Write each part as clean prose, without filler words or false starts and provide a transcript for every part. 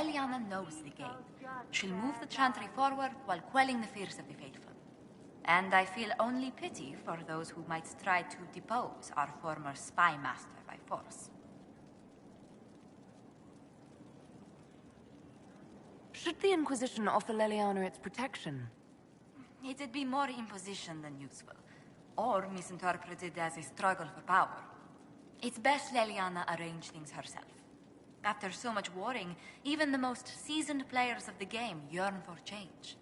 Leliana knows the game. She'll move the chantry forward while quelling the fears of the faithful. And I feel only pity for those who might try to depose our former spy master by force. Should the Inquisition offer Leliana its protection? It'd be more imposition than useful, or misinterpreted as a struggle for power. It's best Leliana arrange things herself. After so much warring, even the most seasoned players of the game yearn for change.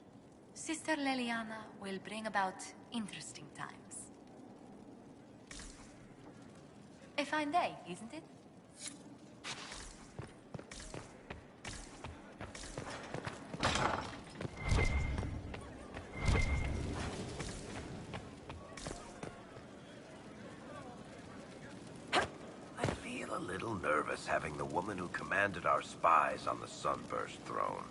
Sister Leliana will bring about interesting times. A fine day, isn't it? Having the woman who commanded our spies on the Sunburst throne.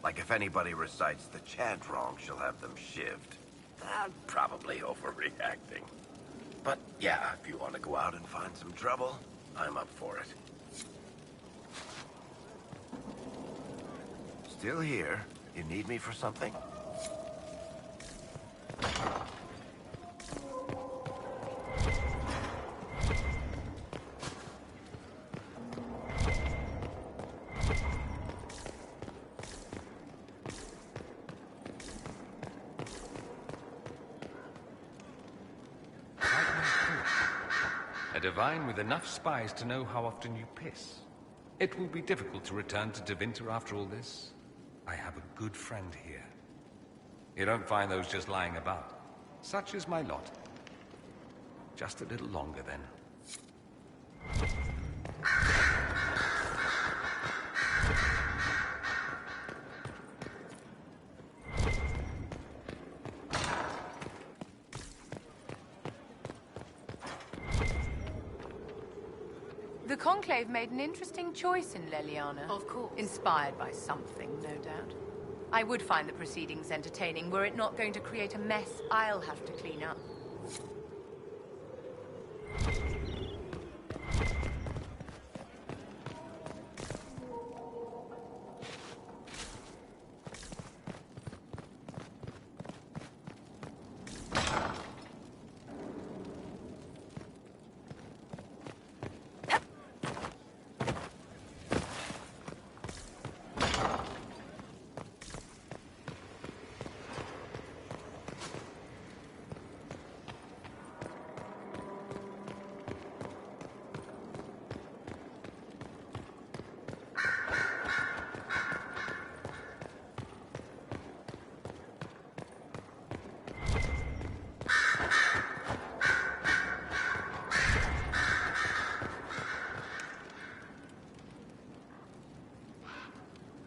Like if anybody recites the chant wrong, she'll have them shivved. I'm probably overreacting. But yeah, if you want to go out and find some trouble, I'm up for it. Still here? You need me for something? Divine with enough spies to know how often you piss. It will be difficult to return to Tevinter after all this. I have a good friend here. You don't find those just lying about. Such is my lot. Just a little longer, then. The Conclave made an interesting choice in Leliana. Of course. Inspired by something, no doubt. I would find the proceedings entertaining were it not going to create a mess I'll have to clean up.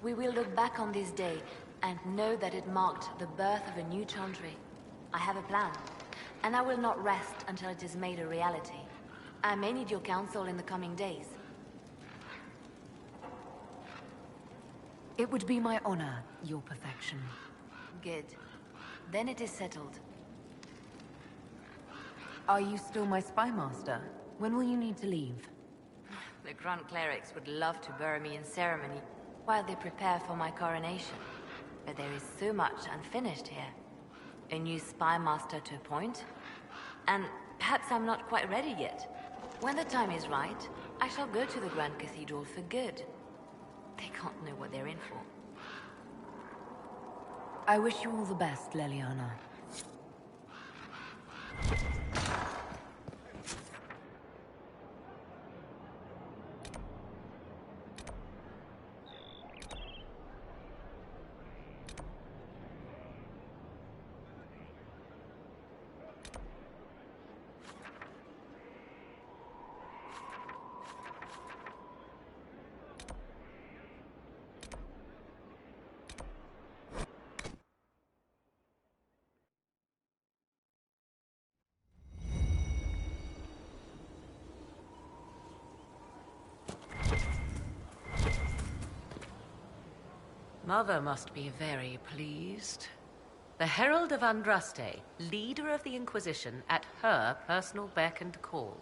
We will look back on this day and know that it marked the birth of a new chantry. I have a plan, and I will not rest until it is made a reality. I may need your counsel in the coming days. It would be my honor, your perfection. Good. Then it is settled. Are you still my spy master? When will you need to leave? The Grand Clerics would love to bury me in ceremony while they prepare for my coronation. But there is so much unfinished here. A new spy master to appoint, and perhaps I'm not quite ready yet. When the time is right, I shall go to the Grand Cathedral for good. They can't know what they're in for. I wish you all the best, Leliana. Mother must be very pleased. The Herald of Andraste, leader of the Inquisition, at her personal beck and call.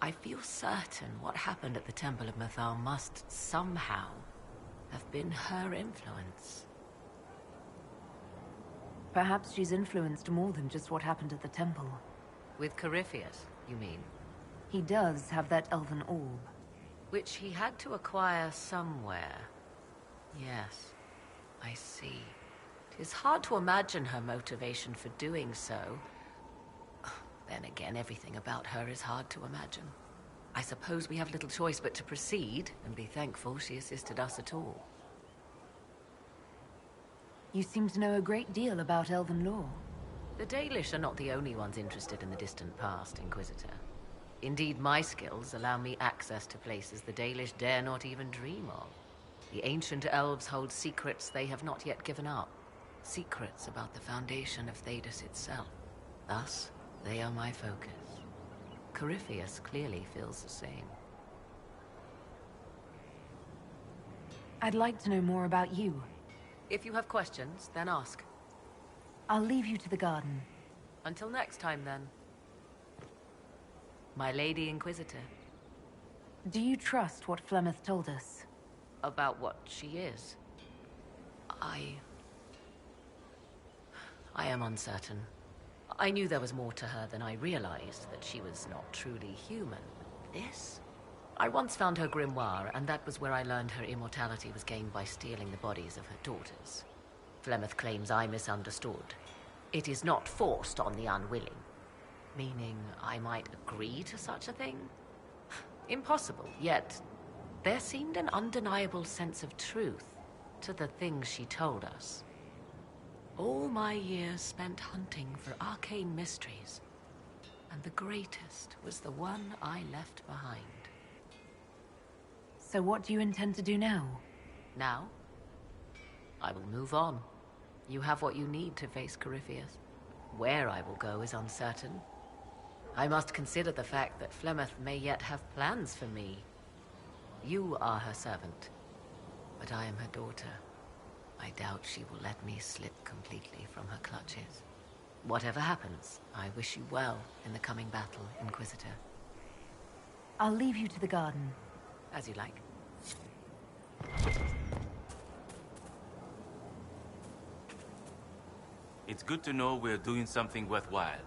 I feel certain what happened at the Temple of Mathal must somehow have been her influence. Perhaps she's influenced more than just what happened at the temple. With Corypheus, you mean? He does have that elven orb. Which he had to acquire somewhere. Yes, I see. It is hard to imagine her motivation for doing so. Then again, everything about her is hard to imagine. I suppose we have little choice but to proceed and be thankful she assisted us at all. You seem to know a great deal about elven law. The Dalish are not the only ones interested in the distant past, Inquisitor. Indeed, my skills allow me access to places the Dalish dare not even dream of. The ancient elves hold secrets they have not yet given up. Secrets about the foundation of Thedas itself. Thus, they are my focus. Corypheus clearly feels the same. I'd like to know more about you. If you have questions, then ask. I'll leave you to the garden. Until next time, then. My Lady Inquisitor. Do you trust what Flemeth told us? About what she is? I am uncertain. I knew there was more to her than I realized, that she was not truly human. This? I once found her grimoire, and that was where I learned her immortality was gained by stealing the bodies of her daughters. Flemeth claims I misunderstood. It is not forced on the unwilling. Meaning I might agree to such a thing? Impossible, yet there seemed an undeniable sense of truth to the things she told us. All my years spent hunting for arcane mysteries, and the greatest was the one I left behind. So what do you intend to do now? Now? I will move on. You have what you need to face Corypheus. Where I will go is uncertain. I must consider the fact that Flemeth may yet have plans for me. You are her servant, but I am her daughter. I doubt she will let me slip completely from her clutches. Whatever happens, I wish you well in the coming battle, Inquisitor. I'll leave you to the garden. As you like. It's good to know we're doing something worthwhile.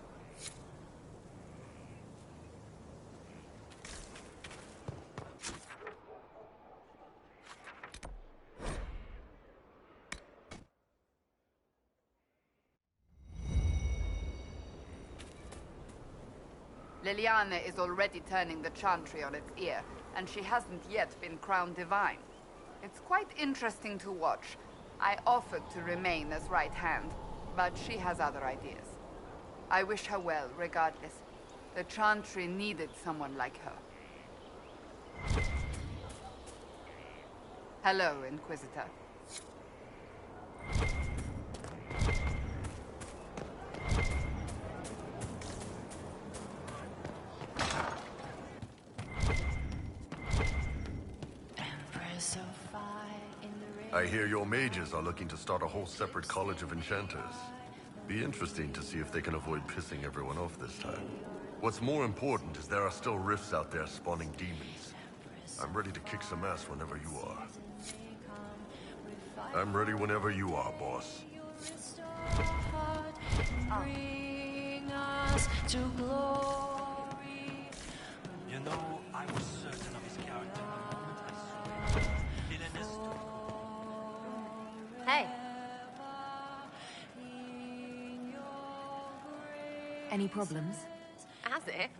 Leliana is already turning the Chantry on its ear, and she hasn't yet been crowned divine. It's quite interesting to watch. I offered to remain as right hand, but she has other ideas. I wish her well, regardless. The Chantry needed someone like her. Hello, Inquisitor. I hear your mages are looking to start a whole separate college of enchanters. Be interesting to see if they can avoid pissing everyone off this time. What's more important is there are still rifts out there spawning demons. I'm ready to kick some ass whenever you are. I'm ready whenever you are, boss. Bring us to glory. You know, I was certain of his character the moment I saw him. Villainous. Hey. Any problems? As if.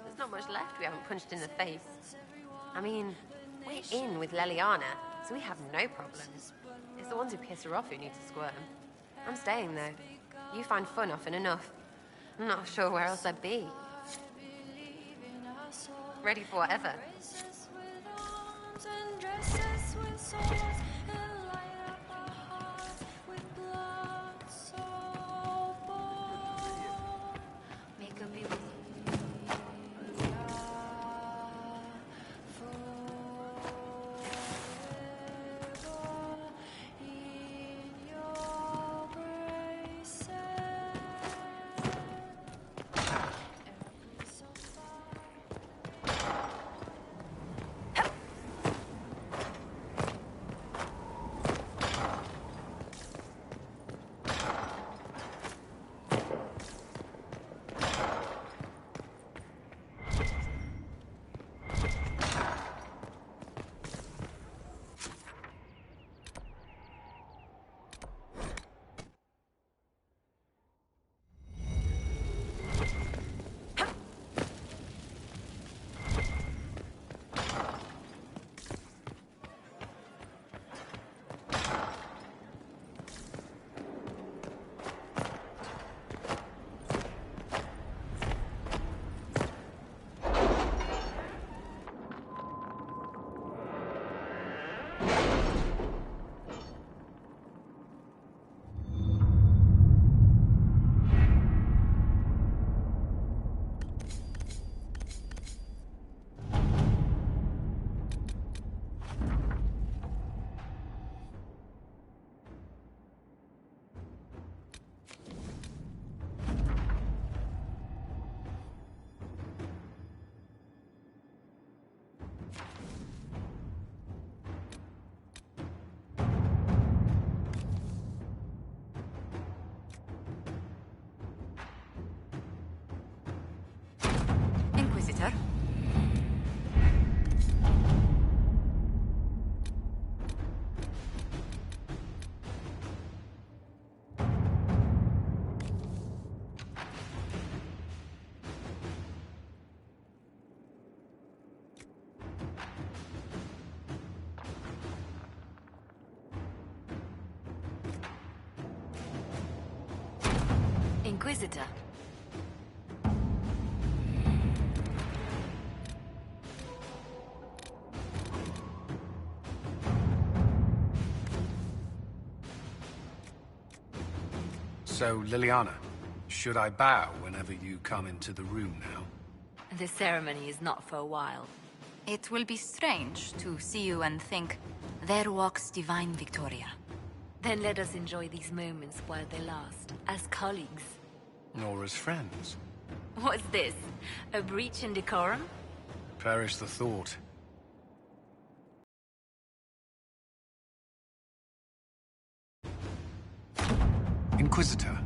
There's not much left we haven't punched in the face. I mean, we're in with Leliana, so we have no problems. It's the ones who piss her off who need to squirm. I'm staying, though. You find fun often enough. I'm not sure where else I'd be. Ready for whatever. Inquisitor. So, Liliana, should I bow whenever you come into the room now? The ceremony is not for a while. It will be strange to see you and think, there walks divine Victoria. Then let us enjoy these moments while they last, as colleagues. Or as friends? What's this? A breach in decorum? Perish the thought. Inquisitor.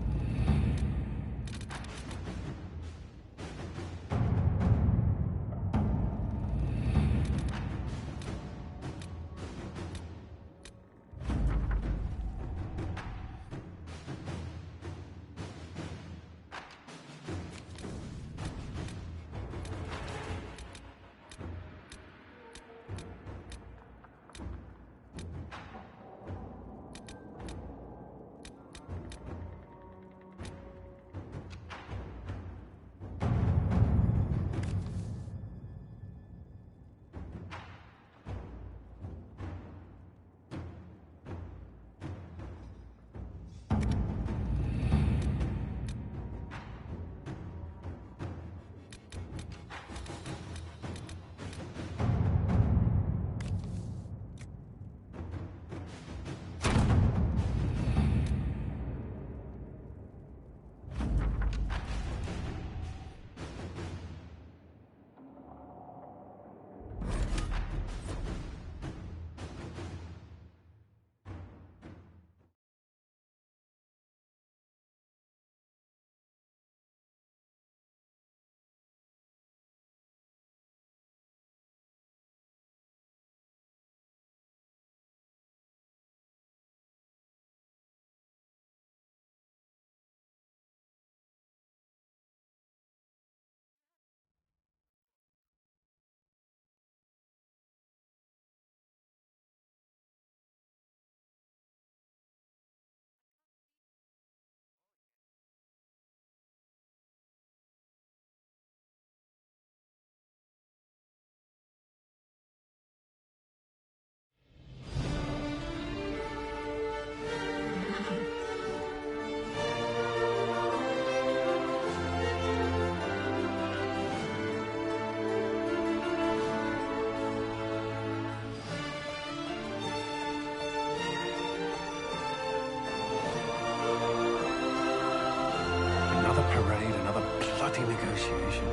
Negotiation.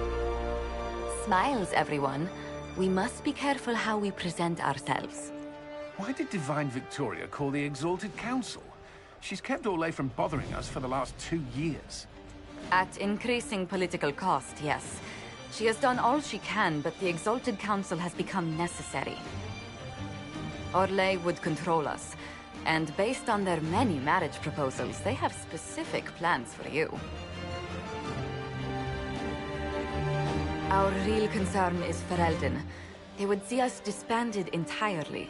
Smiles, everyone. We must be careful how we present ourselves. Why did Divine Victoria call the Exalted Council? She's kept Orlais from bothering us for the last 2 years. At increasing political cost, yes. She has done all she can, but the Exalted Council has become necessary. Orlais would control us, and based on their many marriage proposals, they have specific plans for you. Our real concern is Ferelden. They would see us disbanded entirely.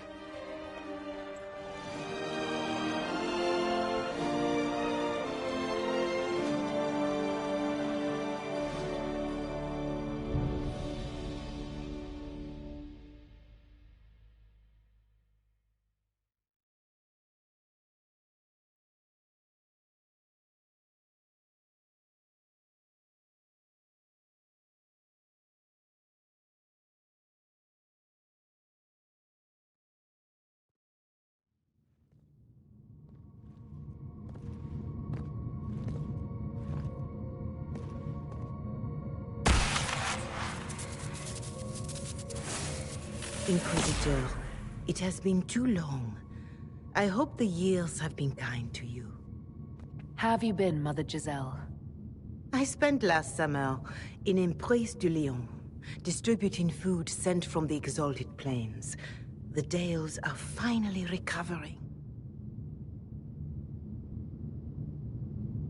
Inquisitor, it has been too long. I hope the years have been kind to you. How have you been, Mother Giselle? I spent last summer in Emprise du Lion, distributing food sent from the Exalted Plains. The Dales are finally recovering.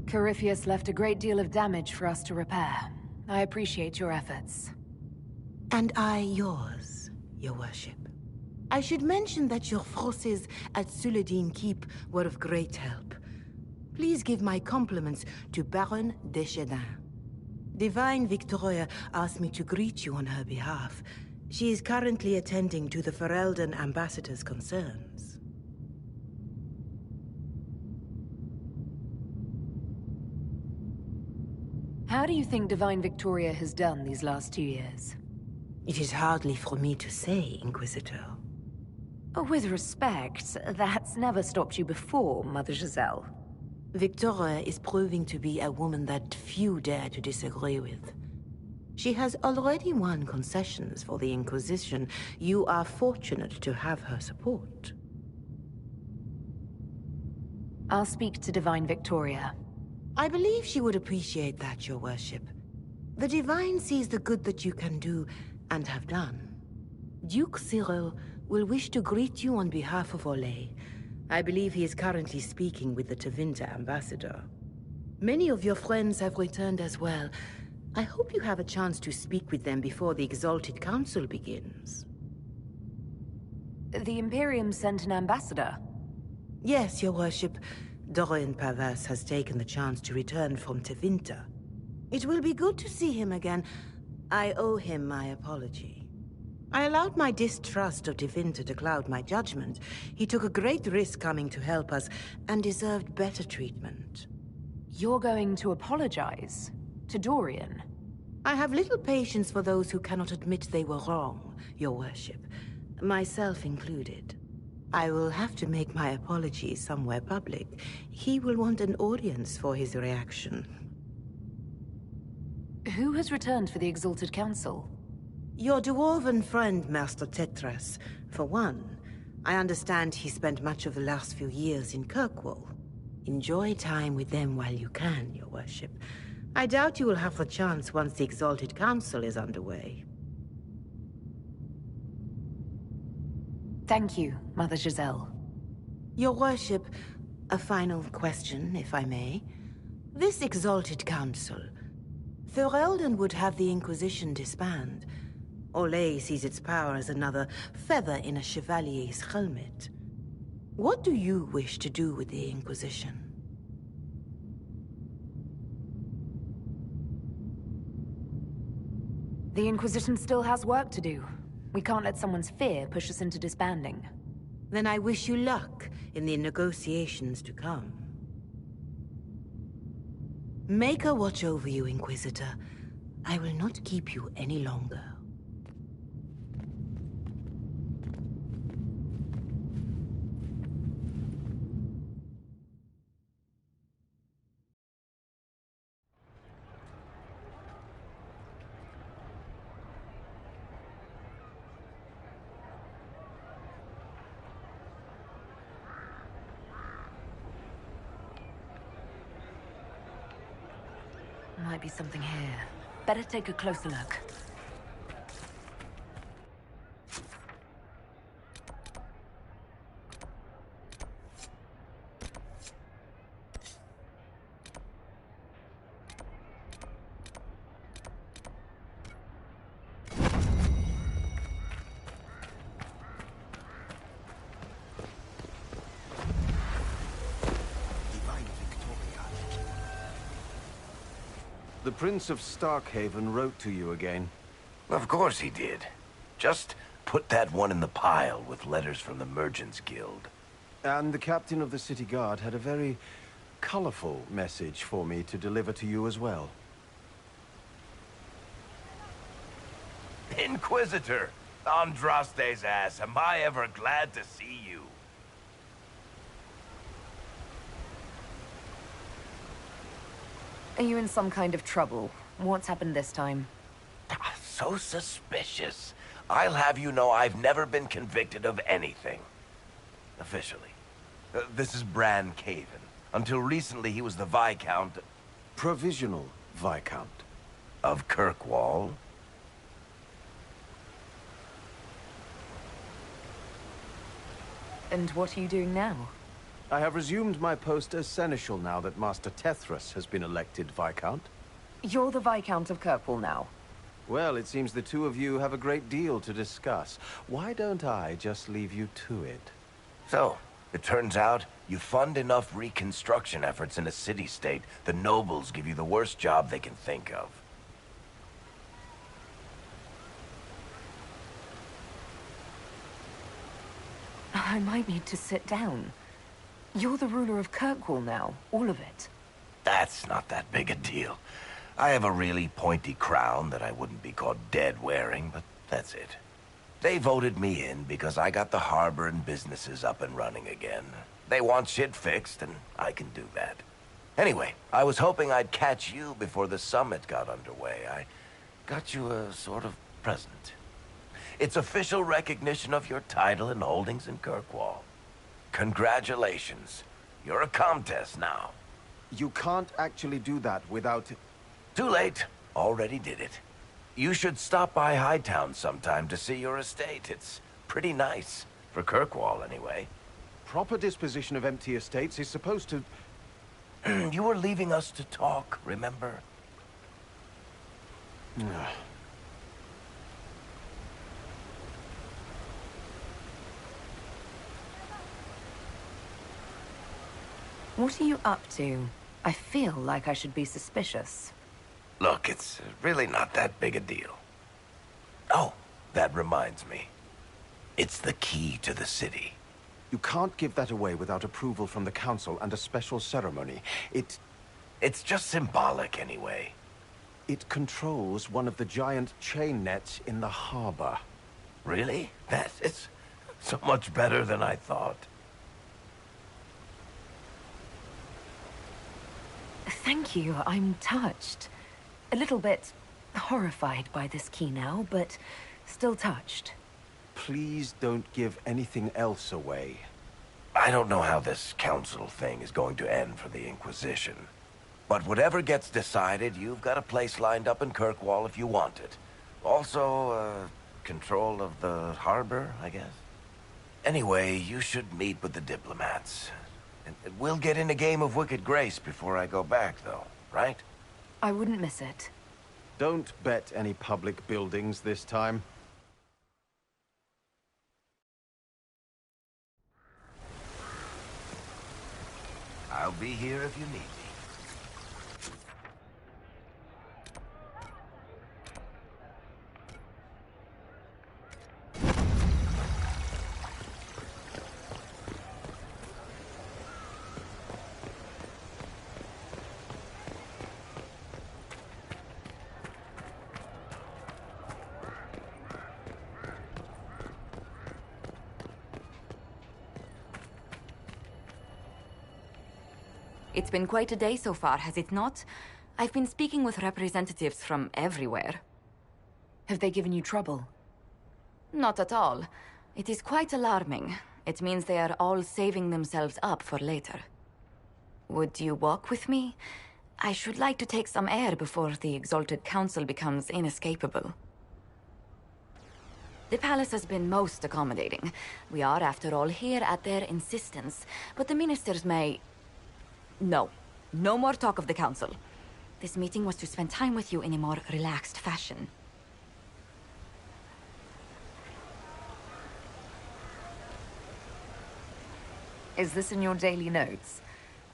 Corypheus left a great deal of damage for us to repair. I appreciate your efforts. And I yours, Your Worship. I should mention that your forces at Suladin Keep were of great help. Please give my compliments to Baron Deschedin. Divine Victoria asked me to greet you on her behalf. She is currently attending to the Ferelden ambassador's concerns. How do you think Divine Victoria has done these last 2 years? It is hardly for me to say, Inquisitor. With respect, that's never stopped you before, Mother Giselle. Victoria is proving to be a woman that few dare to disagree with. She has already won concessions for the Inquisition. You are fortunate to have her support. I'll speak to Divine Victoria. I believe she would appreciate that, Your Worship. The Divine sees the good that you can do and have done. Duke Cyril will wish to greet you on behalf of Orlais. I believe he is currently speaking with the Tevinter ambassador. Many of your friends have returned as well. I hope you have a chance to speak with them before the Exalted Council begins. The Imperium sent an ambassador? Yes, Your Worship. Dorian Pavas has taken the chance to return from Tevinter. It will be good to see him again. I owe him my apology. I allowed my distrust of Tevinter to cloud my judgment. He took a great risk coming to help us, and deserved better treatment. You're going to apologize? To Dorian? I have little patience for those who cannot admit they were wrong, Your Worship. Myself included. I will have to make my apologies somewhere public. He will want an audience for his reaction. Who has returned for the Exalted Council? Your dwarven friend, Master Tetras, for one. I understand he spent much of the last few years in Kirkwall. Enjoy time with them while you can, Your Worship. I doubt you will have the chance once the Exalted Council is underway. Thank you, Mother Giselle. Your Worship, a final question, if I may. This Exalted Council, Ferelden would have the Inquisition disband. Orlais sees its power as another feather in a chevalier's helmet. What do you wish to do with the Inquisition? The Inquisition still has work to do. We can't let someone's fear push us into disbanding. Then I wish you luck in the negotiations to come. Make her watch over you, Inquisitor. I will not keep you any longer. Might be something here. Better take a closer look. The Prince of Starkhaven wrote to you again. Of course he did. Just put that one in the pile with letters from the Merchants Guild. And the captain of the city guard had a very colorful message for me to deliver to you as well. Inquisitor! Andraste's ass, am I ever glad to see you. Are you in some kind of trouble? What's happened this time? So suspicious. I'll have you know I've never been convicted of anything. Officially. This is Bran Caven. Until recently, he was the Viscount... Provisional Viscount. Of Kirkwall. And what are you doing now? I have resumed my post as Seneschal now that Master Tethras has been elected Viscount. You're the Viscount of Kirkwall now. Well, it seems the two of you have a great deal to discuss. Why don't I just leave you to it? So, it turns out You fund enough reconstruction efforts in a city-state, the nobles give you the worst job they can think of. I might need to sit down. You're the ruler of Kirkwall now, all of it. That's not that big a deal. I have a really pointy crown that I wouldn't be caught dead wearing, but that's it. They voted me in because I got the harbor and businesses up and running again. They want shit fixed, and I can do that. Anyway, I was hoping I'd catch you before the summit got underway. I got you a sort of present. It's official recognition of your title and holdings in Kirkwall. Congratulations. You're a Comtesse now. You can't actually do that without... Too late. Already did it. You should stop by Hightown sometime to see your estate. It's pretty nice. For Kirkwall, anyway. Proper disposition of empty estates is supposed to... You were leaving us to talk, remember? What are you up to? I feel like I should be suspicious. Look, it's really not that big a deal. Oh, that reminds me. It's the key to the city. You can't give that away without approval from the council and a special ceremony. It's just symbolic anyway. It controls one of the giant chain nets in the harbor. Really? That is so much better than I thought. Thank you, I'm touched. A little bit horrified by this key now, but still touched. Please don't give anything else away. I don't know how this council thing is going to end for the Inquisition. But whatever gets decided, you've got a place lined up in Kirkwall if you want it. Also, control of the harbor, I guess. Anyway, you should meet with the diplomats. And we'll get in a game of Wicked Grace before I go back, though, right? I wouldn't miss it. Don't bet any public buildings this time. I'll be here if you need me. It's been quite a day so far, has it not? I've been speaking with representatives from everywhere. Have they given you trouble? Not at all. It is quite alarming. It means they are all saving themselves up for later. Would you walk with me? I should like to take some air before the Exalted Council becomes inescapable. The palace has been most accommodating. We are, after all, here at their insistence, but the ministers may... No. No more talk of the council. This meeting was to spend time with you in a more relaxed fashion. Is this in your daily notes?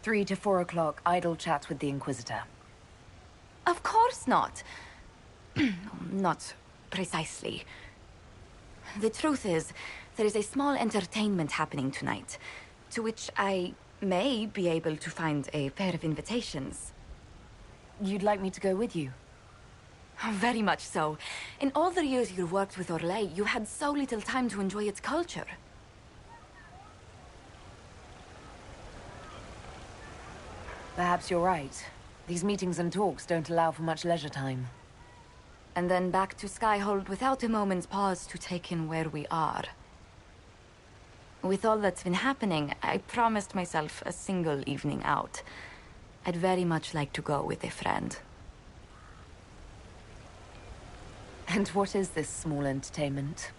3 to 4 o'clock, idle chat with the Inquisitor. Of course not. Not precisely. The truth is, there is a small entertainment happening tonight, to which I may be able to find a pair of invitations. You'd like me to go with you? Very much so. In all the years you worked with Orlais, you had so little time to enjoy its culture. Perhaps you're right. These meetings and talks don't allow for much leisure time. And then back to Skyhold without a moment's pause to take in where we are. With all that's been happening, I promised myself a single evening out. I'd very much like to go with a friend. And what is this small entertainment?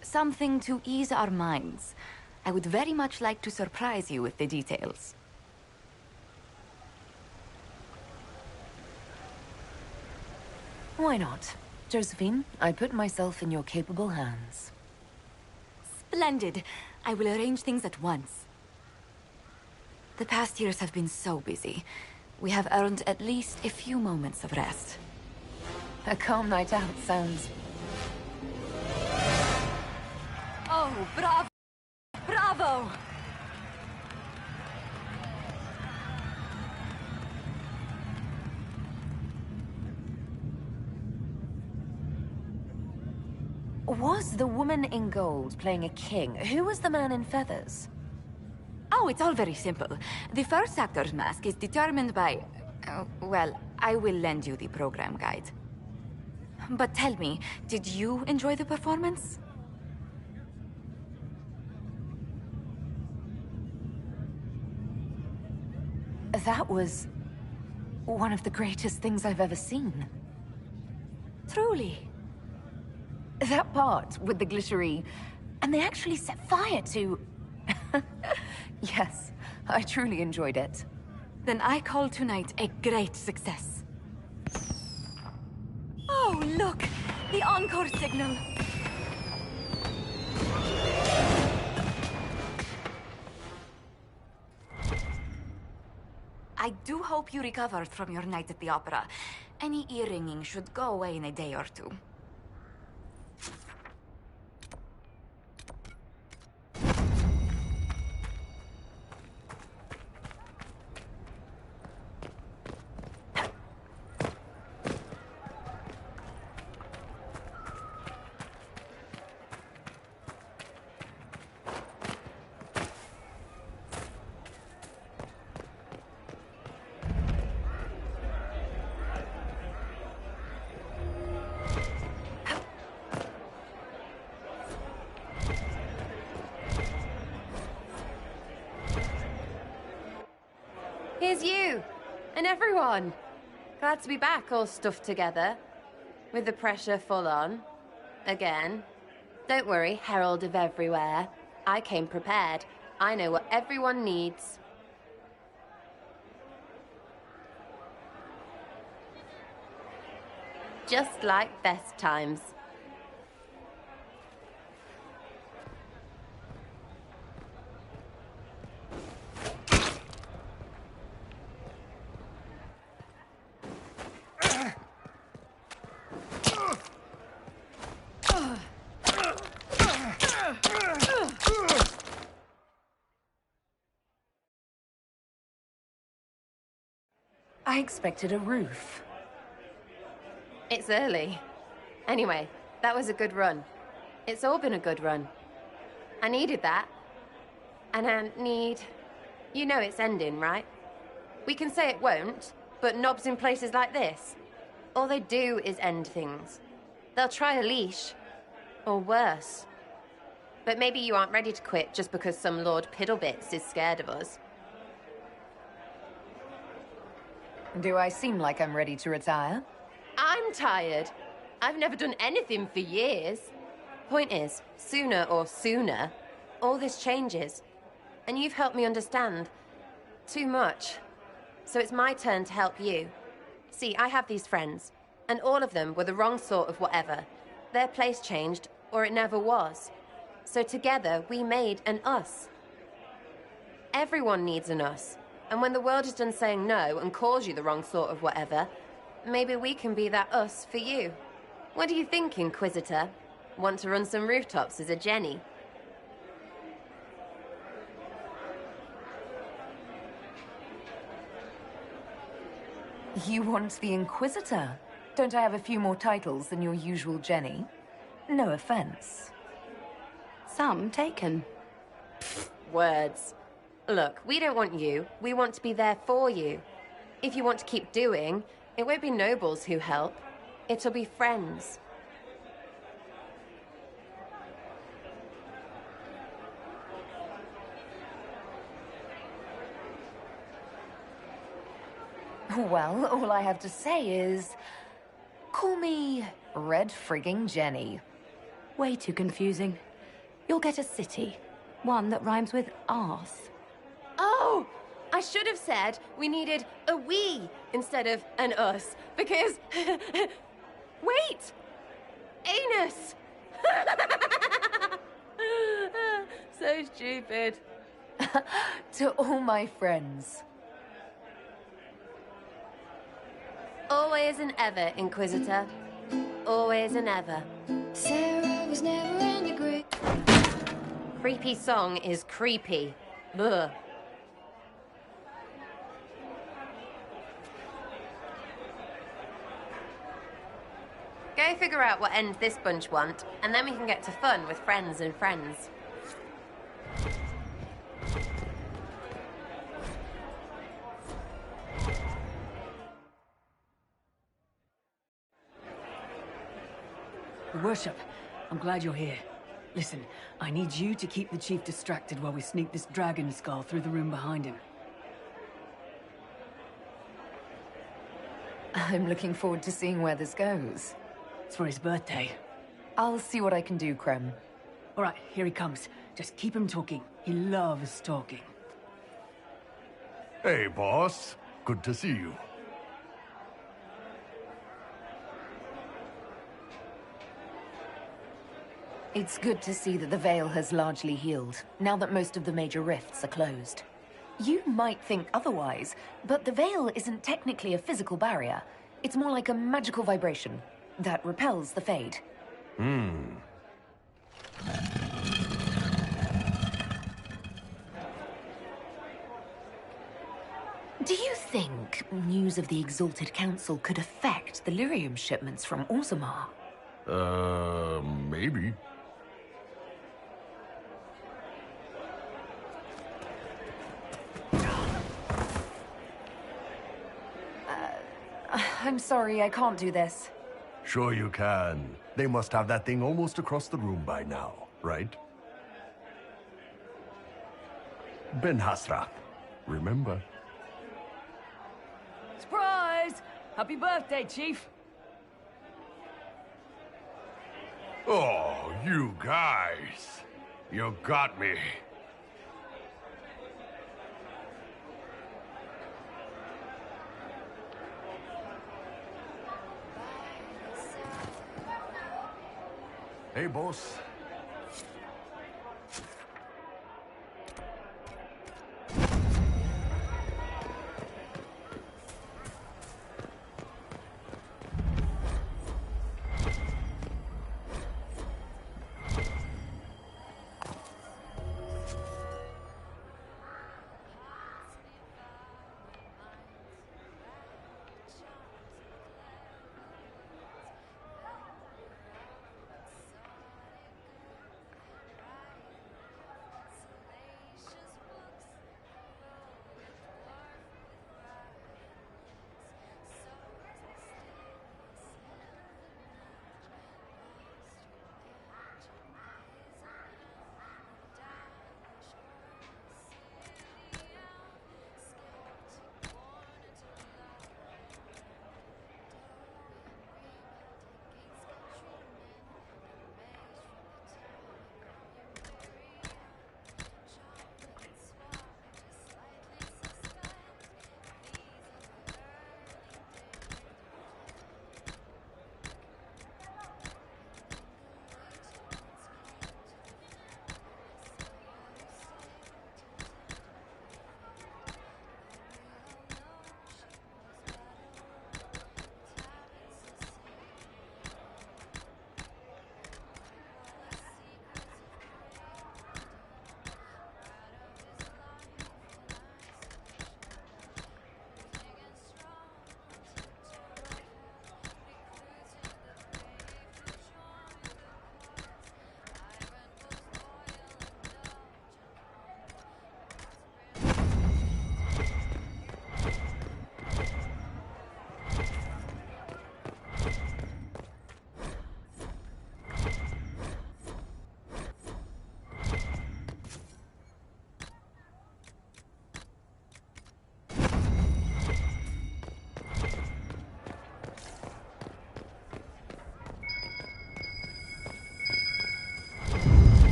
Something to ease our minds. I would very much like to surprise you with the details. Why not? Josephine, I put myself in your capable hands. Splendid. I will arrange things at once. The past years have been so busy. We have earned at least a few moments of rest. A calm night out sounds... Oh, bravo! Bravo! Was the woman in gold playing a king? Who was the man in feathers? Oh, it's all very simple. The first actor's mask is determined by... well, I will lend you the program guide. But tell me, did you enjoy the performance? That was... one of the greatest things I've ever seen. Truly. That part with the glittery... and they actually set fire to... Yes, I truly enjoyed it. Then I call tonight a great success. Oh, look! The encore signal! I do hope you recovered from your night at the opera. Any ear-ringing should go away in a day or two. Here's you! And everyone! Glad to be back, all stuffed together. With the pressure full on. Again. Don't worry, herald of everywhere. I came prepared. I know what everyone needs. Just like best times. I expected a roof. It's early. Anyway, that was a good run. It's all been a good run. I needed that. And I need... You know it's ending, right? We can say it won't, but knobs in places like this, all they do is end things. They'll try a leash. Or worse. But maybe you aren't ready to quit just because some Lord Piddlebits is scared of us. Do I seem like I'm ready to retire? I'm tired. I've never done anything for years. Point is, sooner or sooner, all this changes. And you've helped me understand. Too much. So it's my turn to help you. See, I have these friends, and all of them were the wrong sort of whatever. Their place changed, or it never was. So together, we made an us. Everyone needs an us. And when the world is done saying no and calls you the wrong sort of whatever, maybe we can be that us for you. What do you think, Inquisitor? Want to run some rooftops as a Jenny? You want the Inquisitor? Don't I have a few more titles than your usual Jenny? No offense. Some taken. Words. Look, we don't want you. We want to be there for you. If you want to keep doing, it won't be nobles who help. It'll be friends. Well, all I have to say is... call me Red Frigging Jenny. Way too confusing. You'll get a city. One that rhymes with arse. Oh! I should have said we needed a we instead of an us, because... Wait! Anus! So stupid. To all my friends. Always and ever, Inquisitor. Always and ever. Sarah was never in the grave. Creepy song is creepy. Ugh. Go figure out what end this bunch want, and then we can get to fun with friends and friends. Your Worship, I'm glad you're here. Listen, I need you to keep the Chief distracted while we sneak this dragon skull through the room behind him. I'm looking forward to seeing where this goes. It's for his birthday. I'll see what I can do, Creme. All right, here he comes. Just keep him talking. He loves talking. Hey, boss. Good to see you. It's good to see that the Veil has largely healed, now that most of the major rifts are closed. You might think otherwise, but the Veil isn't technically a physical barrier. It's more like a magical vibration that repels the Fade. Do you think news of the Exalted Council could affect the lyrium shipments from Orzammar? Maybe. I'm sorry, I can't do this. Sure you can. They must have that thing almost across the room by now, right? Ben Hasra. Remember? Surprise! Happy birthday, Chief! Oh, you guys. You got me. Hey, boss.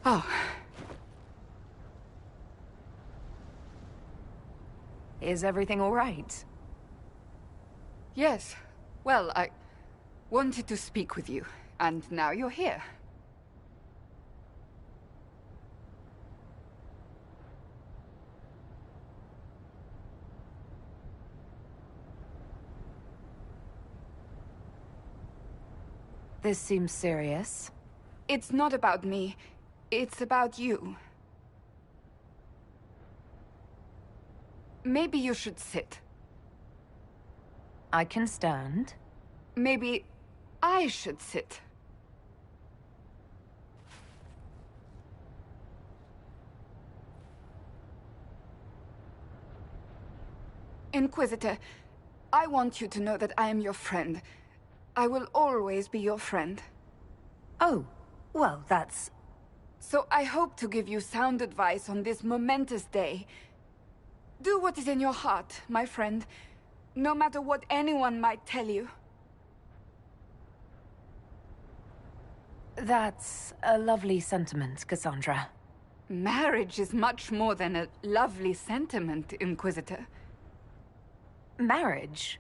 Oh. Is everything all right? Yes. Well, I wanted to speak with you, and now you're here. This seems serious. It's not about me. It's about you. Maybe you should sit. I can stand. Maybe I should sit. Inquisitor, I want you to know that I am your friend. I will always be your friend. Oh, well, that's... So I hope to give you sound advice on this momentous day. Do what is in your heart, my friend, no matter what anyone might tell you. That's a lovely sentiment, Cassandra. Marriage is much more than a lovely sentiment, Inquisitor. Marriage?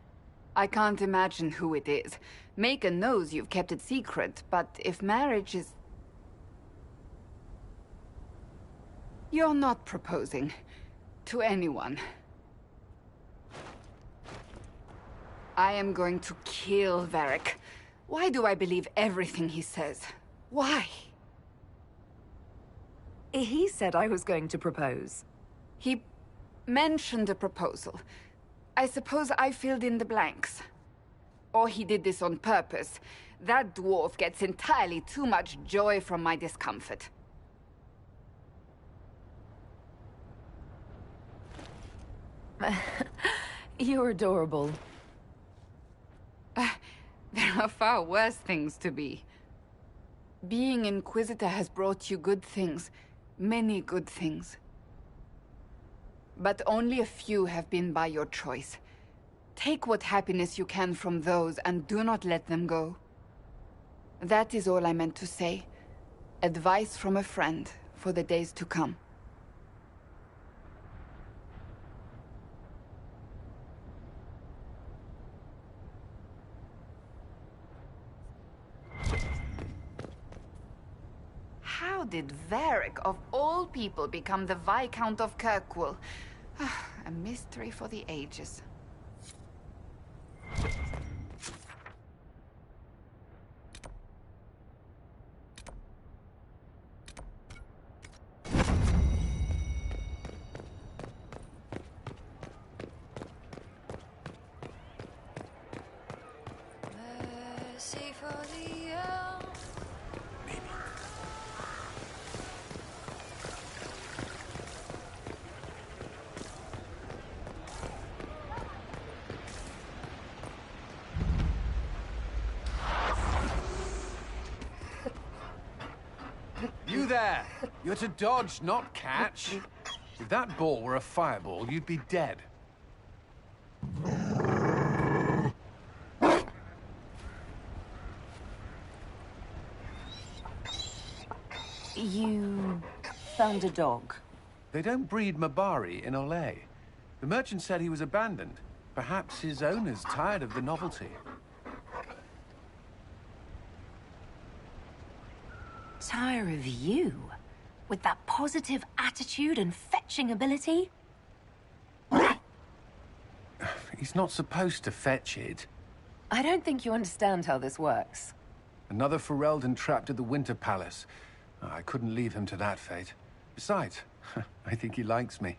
I can't imagine who it is. Megan knows you've kept it secret, but if marriage is... You're not proposing to anyone. I am going to kill Varric. Why do I believe everything he says? Why? He said I was going to propose. He mentioned a proposal. I suppose I filled in the blanks. Or he did this on purpose. That dwarf gets entirely too much joy from my discomfort. You're adorable. There are far worse things to be. Being Inquisitor has brought you good things. Many good things. But only a few have been by your choice. Take what happiness you can from those and do not let them go. That is all I meant to say. Advice from a friend for the days to come. How did Varric, of all people, become the Viscount of Kirkwall? A mystery for the ages. You there! You're to dodge, not catch. If that ball were a fireball, you'd be dead. You found a dog. They don't breed Mabari in Olay. The merchant said he was abandoned. Perhaps his owner's tired of the novelty. Tire of you? With that positive attitude and fetching ability? He's not supposed to fetch it. I don't think you understand how this works. Another Ferelden trapped at the Winter Palace. I couldn't leave him to that fate. Besides, I think he likes me.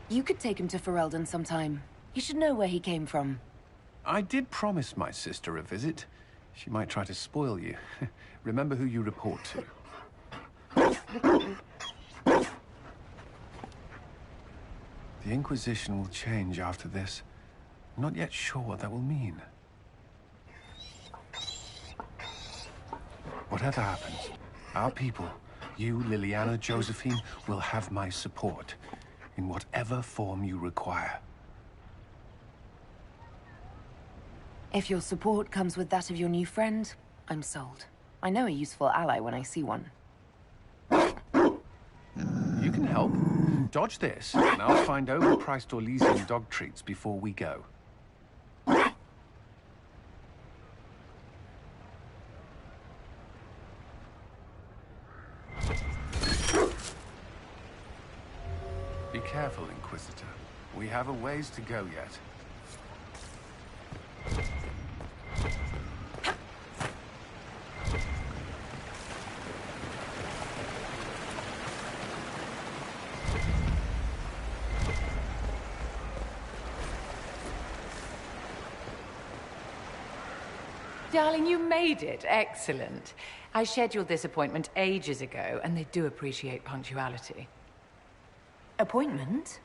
You could take him to Ferelden sometime. He should know where he came from. I did promise my sister a visit. She might try to spoil you. Remember who you report to. The Inquisition will change after this. I'm not yet sure what that will mean. Whatever happens, our people, you, Liliana, Josephine, will have my support. In whatever form you require. If your support comes with that of your new friend, I'm sold. I know a useful ally when I see one. You can help. Dodge this, and I'll find overpriced Orlesian dog treats before we go. Be careful, Inquisitor. We have a ways to go yet. Darling, you made it. Excellent. I scheduled this appointment ages ago, and they do appreciate punctuality. Appointment?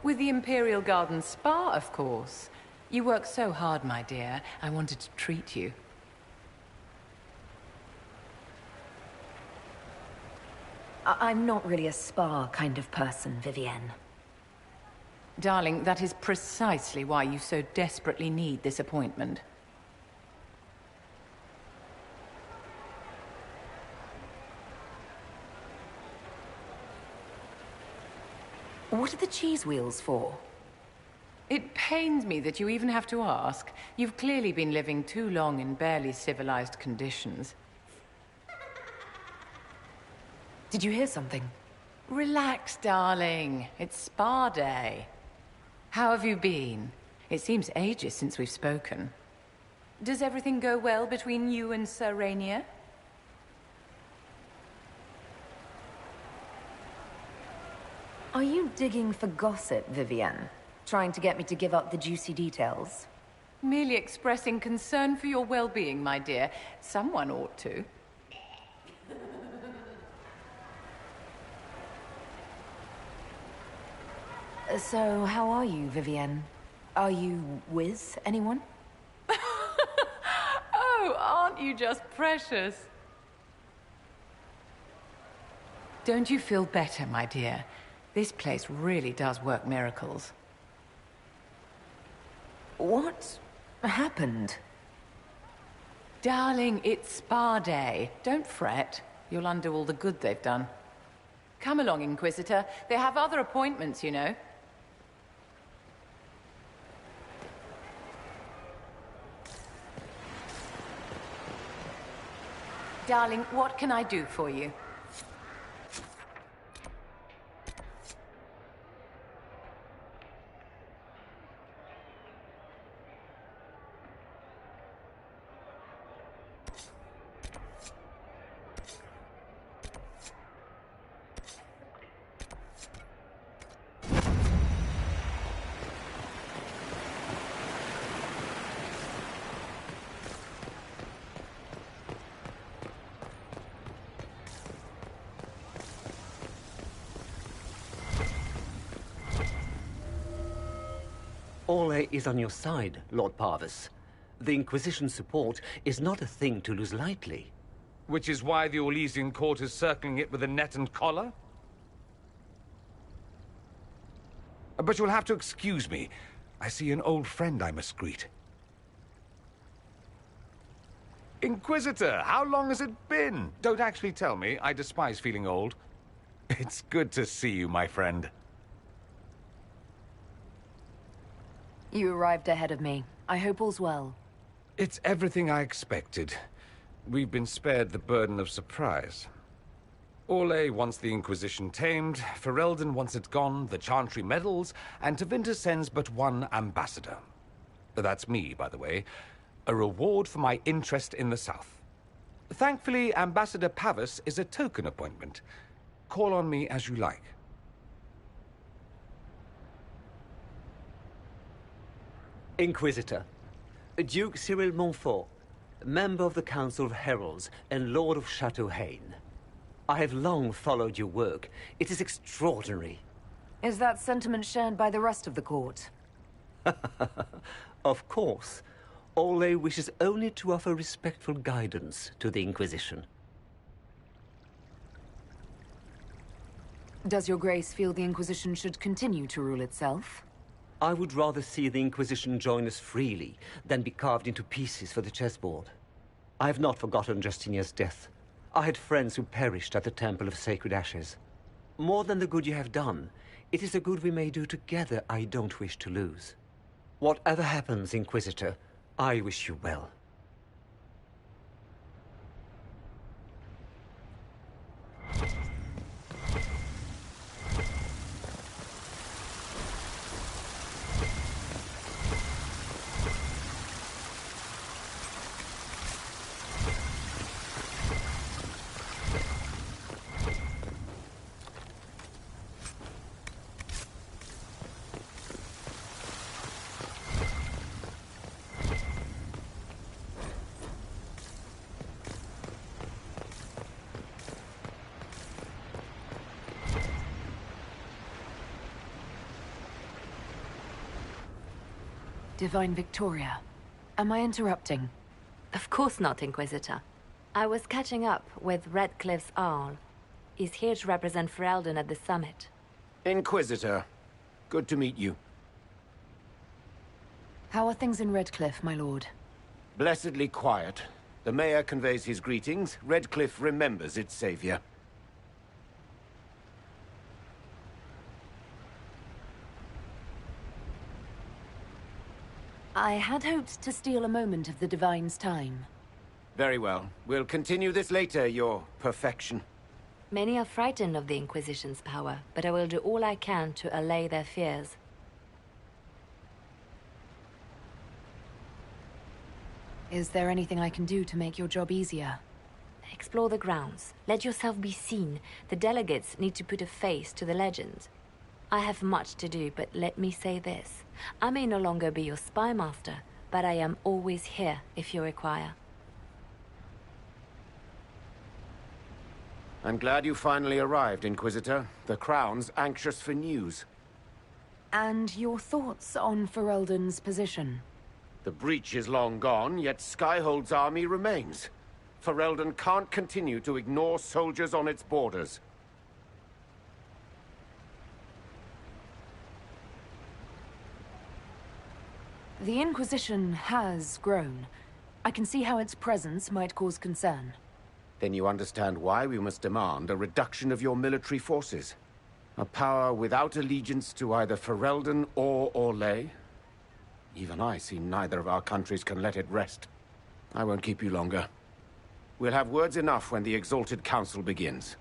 With the Imperial Garden Spa, of course. You work so hard, my dear. I wanted to treat you. I'm not really a spa kind of person, Vivienne. Darling, that is precisely why you so desperately need this appointment. What are the cheese wheels for? It pains me that you even have to ask. You've clearly been living too long in barely civilized conditions. Did you hear something? Relax, darling. It's spa day. How have you been? It seems ages since we've spoken. Does everything go well between you and Sir Rainier? Are you digging for gossip, Vivienne? Trying to get me to give up the juicy details? Merely expressing concern for your well-being, my dear. Someone ought to. So, how are you, Vivienne? Are you with anyone? Oh, aren't you just precious? Don't you feel better, my dear? This place really does work miracles. What happened? Darling, it's spa day. Don't fret. You'll undo all the good they've done. Come along, Inquisitor. They have other appointments, you know. Darling, what can I do for you? Orle is on your side, Lord Parvis. The Inquisition support is not a thing to lose lightly. Which is why the Orlesian court is circling it with a net and collar? But you'll have to excuse me. I see an old friend I must greet. Inquisitor, how long has it been? Don't actually tell me. I despise feeling old. It's good to see you, my friend. You arrived ahead of me. I hope all's well. It's everything I expected. We've been spared the burden of surprise. Orle wants the Inquisition tamed, Ferelden wants it gone, the Chantry meddles, and Tevinter sends but one ambassador. That's me, by the way. A reward for my interest in the South. Thankfully, Ambassador Pavis is a token appointment. Call on me as you like. Inquisitor, Duke Cyril Montfort, member of the Council of Heralds and Lord of Chateau Haine. I have long followed your work. It is extraordinary. Is that sentiment shared by the rest of the court? Of course. Orle wishes only to offer respectful guidance to the Inquisition. Does your grace feel the Inquisition should continue to rule itself? I would rather see the Inquisition join us freely than be carved into pieces for the chessboard. I have not forgotten Justinia's death. I had friends who perished at the Temple of Sacred Ashes. More than the good you have done, it is a good we may do together I don't wish to lose. Whatever happens, Inquisitor, I wish you well. Divine Victoria, am I interrupting? Of course not, Inquisitor. I was catching up with Redcliffe's Arl. He's here to represent Ferelden at the summit. Inquisitor, good to meet you. How are things in Redcliffe, my lord? Blessedly quiet. The mayor conveys his greetings. Redcliffe remembers its savior. I had hoped to steal a moment of the Divine's time. Very well. We'll continue this later, your perfection. Many are frightened of the Inquisition's power, but I will do all I can to allay their fears. Is there anything I can do to make your job easier? Explore the grounds. Let yourself be seen. The delegates need to put a face to the legend. I have much to do, but let me say this. I may no longer be your spy master, but I am always here if you require. I'm glad you finally arrived, Inquisitor. The Crown's anxious for news. And your thoughts on Ferelden's position? The breach is long gone, yet Skyhold's army remains. Ferelden can't continue to ignore soldiers on its borders. The Inquisition has grown. I can see how its presence might cause concern. Then you understand why we must demand a reduction of your military forces. A power without allegiance to either Ferelden or Orlais? Even I see neither of our countries can let it rest. I won't keep you longer. We'll have words enough when the Exalted Council begins.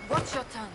Watch your tongue.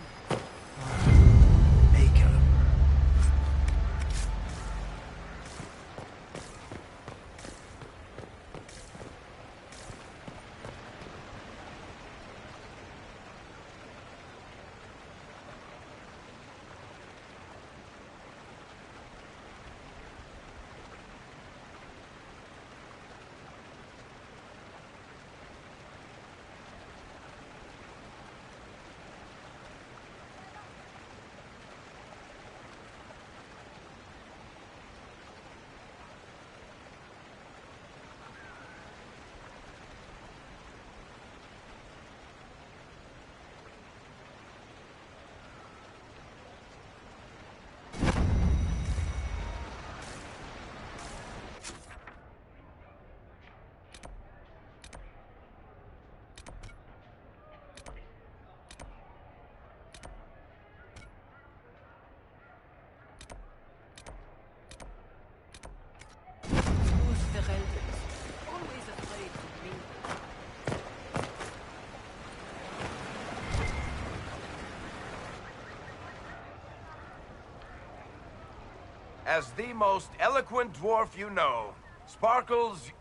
As the most eloquent dwarf you know, Sparkles...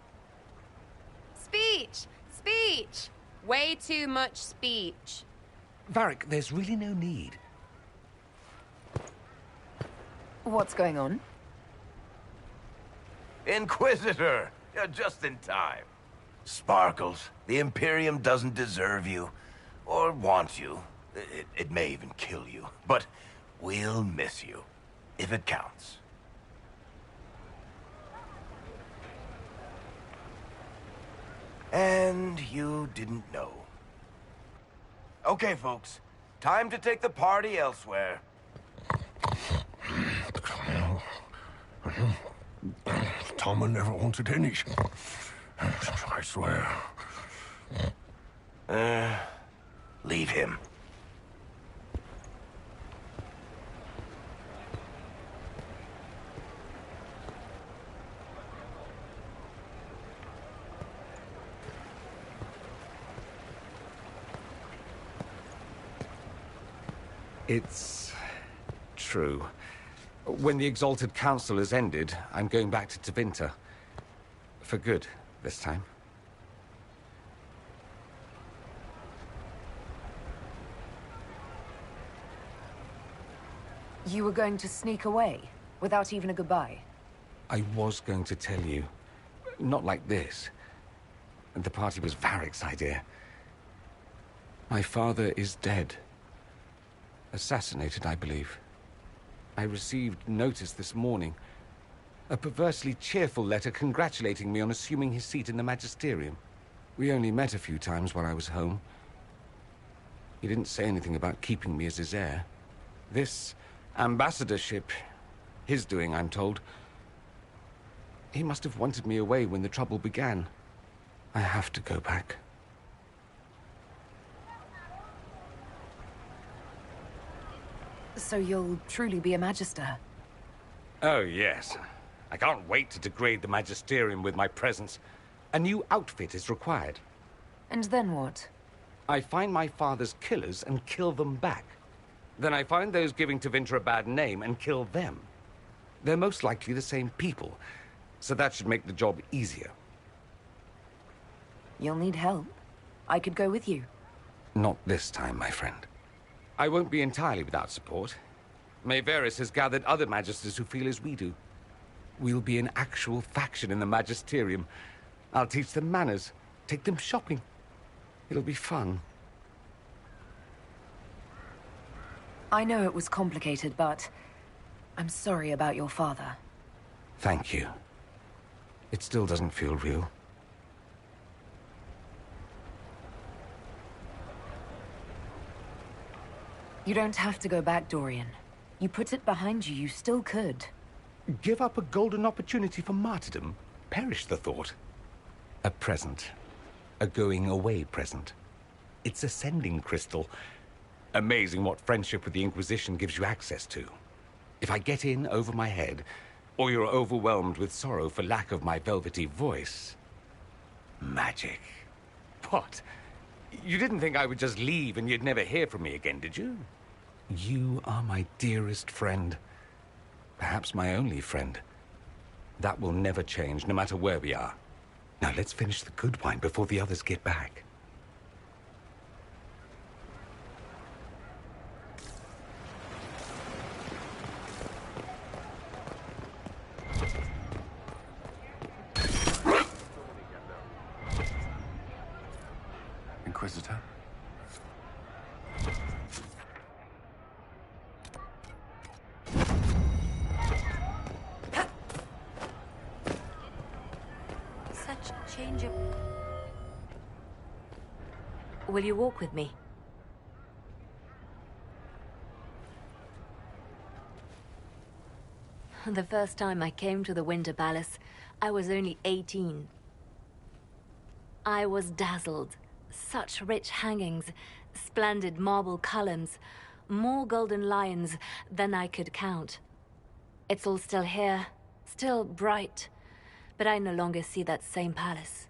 Speech! Speech! Way too much speech. Varric, there's really no need. What's going on? Inquisitor! You're just in time. Sparkles, the Imperium doesn't deserve you. Or want you. It may even kill you. But we'll miss you. If it counts. And you didn't know. Okay, folks. Time to take the party elsewhere. Tama never wanted any. I swear. Leave him. It's true. When the Exalted Council has ended, I'm going back to Tevinter. For good, this time. You were going to sneak away, without even a goodbye? I was going to tell you. Not like this. The party was Varric's idea. My father is dead. Assassinated, I believe. I received notice this morning. A perversely cheerful letter congratulating me on assuming his seat in the Magisterium. We only met a few times while I was home. He didn't say anything about keeping me as his heir. This ambassadorship, his doing, I'm told. He must have wanted me away when the trouble began. I have to go back. So you'll truly be a Magister? Oh, yes. I can't wait to degrade the Magisterium with my presence. A new outfit is required. And then what? I find my father's killers and kill them back. Then I find those giving Tevinter a bad name and kill them. They're most likely the same people, so that should make the job easier. You'll need help. I could go with you. Not this time, my friend. I won't be entirely without support. Mayveris has gathered other Magisters who feel as we do. We'll be an actual faction in the Magisterium. I'll teach them manners, take them shopping. It'll be fun. I know it was complicated, but I'm sorry about your father. Thank you. It still doesn't feel real. You don't have to go back, Dorian. You put it behind you, you still could. Give up a golden opportunity for martyrdom? Perish the thought. A present. A going-away present. It's a sending crystal. Amazing what friendship with the Inquisition gives you access to. If I get in over my head, or you're overwhelmed with sorrow for lack of my velvety voice... magic. What? You didn't think I would just leave and you'd never hear from me again, did you? You are my dearest friend. Perhaps my only friend. That will never change, no matter where we are. Now let's finish the good wine before the others get back. Inquisitor? Such change of... Will you walk with me? The first time I came to the Winter Palace, I was only 18. I was dazzled. Such rich hangings, splendid marble columns, more golden lions than I could count. It's all still here, still bright, but I no longer see that same palace.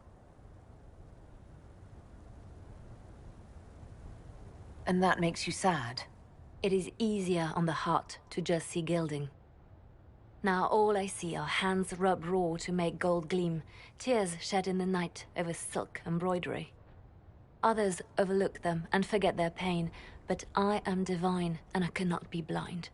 And that makes you sad? It is easier on the heart to just see gilding. Now all I see are hands rubbed raw to make gold gleam, tears shed in the night over silk embroidery. Others overlook them and forget their pain, but I am divine and I cannot be blind.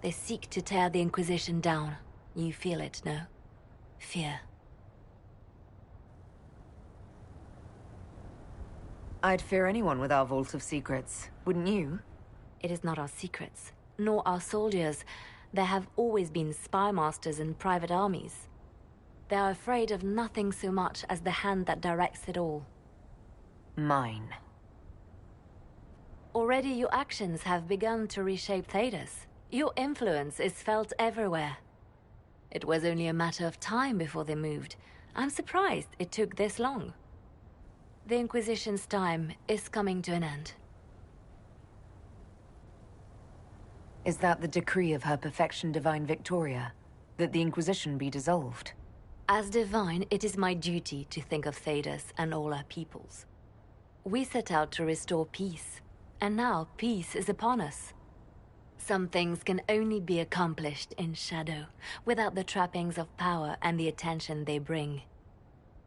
They seek to tear the Inquisition down. You feel it, no? Fear. I'd fear anyone with our vault of secrets, wouldn't you? It is not our secrets, nor our soldiers. There have always been spy masters and private armies. They are afraid of nothing so much as the hand that directs it all. Mine. Already your actions have begun to reshape Thedas. Your influence is felt everywhere. It was only a matter of time before they moved. I'm surprised it took this long. The Inquisition's time is coming to an end. Is that the decree of Her Perfection Divine Victoria? That the Inquisition be dissolved? As divine, it is my duty to think of Thedas and all our peoples. We set out to restore peace, and now peace is upon us. Some things can only be accomplished in shadow, without the trappings of power and the attention they bring.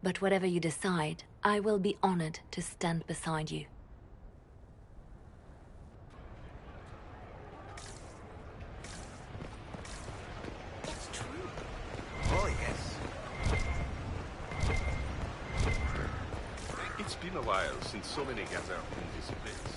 But whatever you decide, I will be honored to stand beside you. It's true. Oh, yes. It's been a while since so many gathered in this place.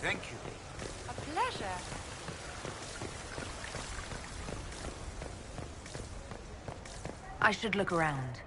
Thank you. A pleasure. I should look around.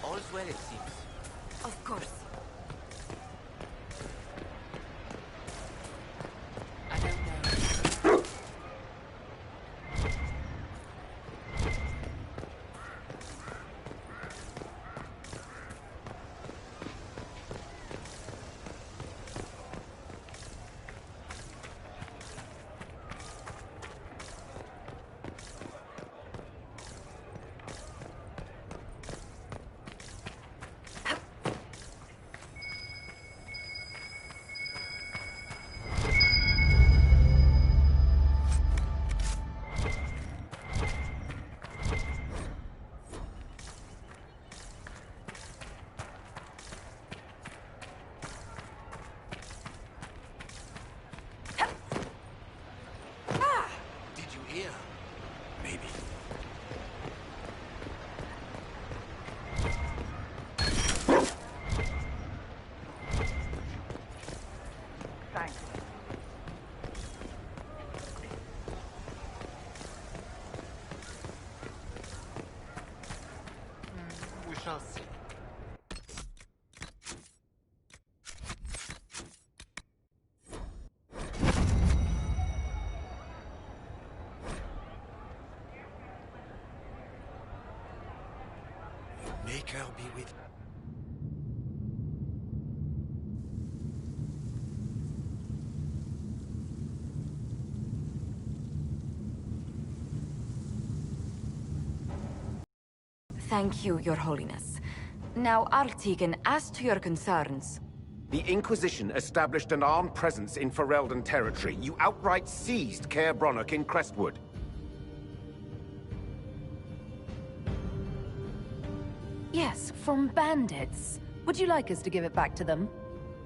All's well, it seems. Of course. I don't know. chose. Make her be with... Thank you, Your Holiness. Now, Artigan, as to your concerns... The Inquisition established an armed presence in Ferelden territory. You outright seized Caer Bronach in Crestwood. Yes, from bandits. Would you like us to give it back to them?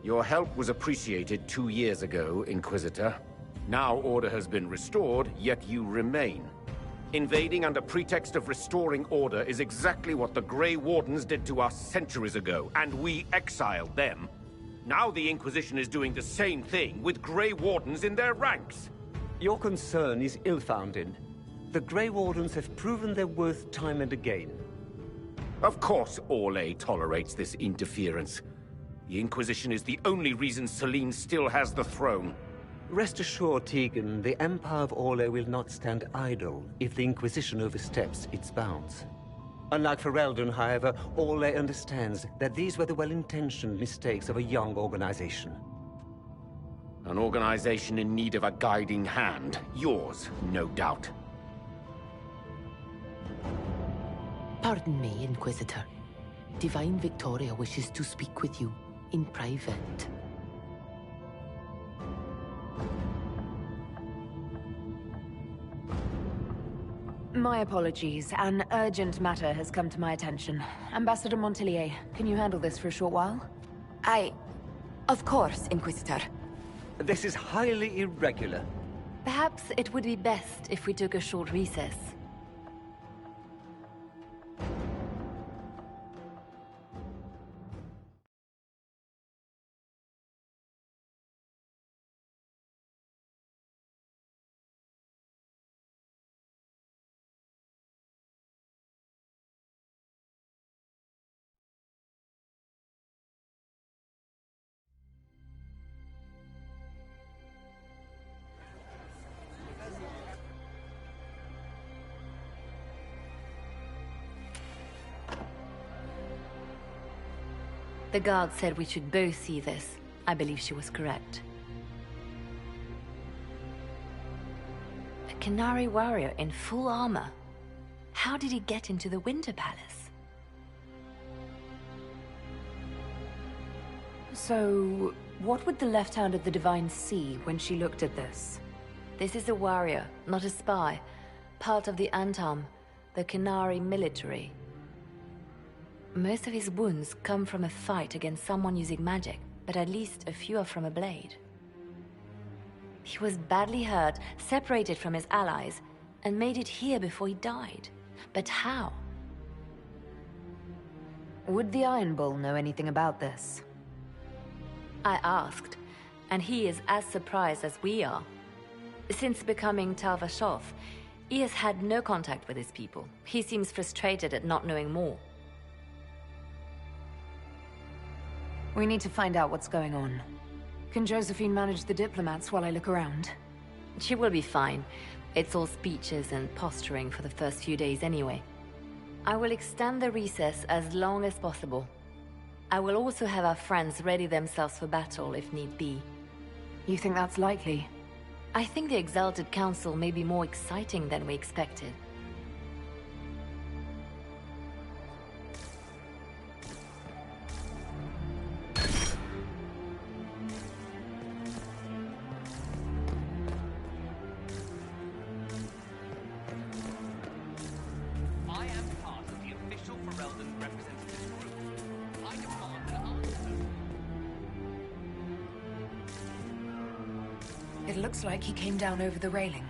Your help was appreciated 2 years ago, Inquisitor. Now order has been restored, yet you remain. Invading under pretext of restoring order is exactly what the Grey Wardens did to us centuries ago, and we exiled them. Now the Inquisition is doing the same thing with Grey Wardens in their ranks. Your concern is ill-founded. The Grey Wardens have proven their worth time and again. Of course Orlais tolerates this interference. The Inquisition is the only reason Selene still has the throne. Rest assured, Tegan, the Empire of Orlais will not stand idle if the Inquisition oversteps its bounds. Unlike Ferelden, however, Orlais understands that these were the well-intentioned mistakes of a young organization. An organization in need of a guiding hand. Yours, no doubt. Pardon me, Inquisitor. Divine Victoria wishes to speak with you in private. My apologies. An urgent matter has come to my attention. Ambassador Montillier, can you handle this for a short while? Of course, Inquisitor. This is highly irregular. Perhaps it would be best if we took a short recess. The guard said we should both see this. I believe she was correct. A Canary warrior in full armor. How did he get into the Winter Palace? So, what would the left hand of the Divine see when she looked at this? This is a warrior, not a spy. Part of the Antam, the Canary military. Most of his wounds come from a fight against someone using magic, but at least a few are from a blade. He was badly hurt, separated from his allies, and made it here before he died. But how? Would the Iron Bull know anything about this? I asked, and he is as surprised as we are. Since becoming Tal-Vashoth, he has had no contact with his people. He seems frustrated at not knowing more. We need to find out what's going on. Can Josephine manage the diplomats while I look around? She will be fine. It's all speeches and posturing for the first few days anyway. I will extend the recess as long as possible. I will also have our friends ready themselves for battle if need be. You think that's likely? I think the Exalted Council may be more exciting than we expected. It looks like he came down over the railing.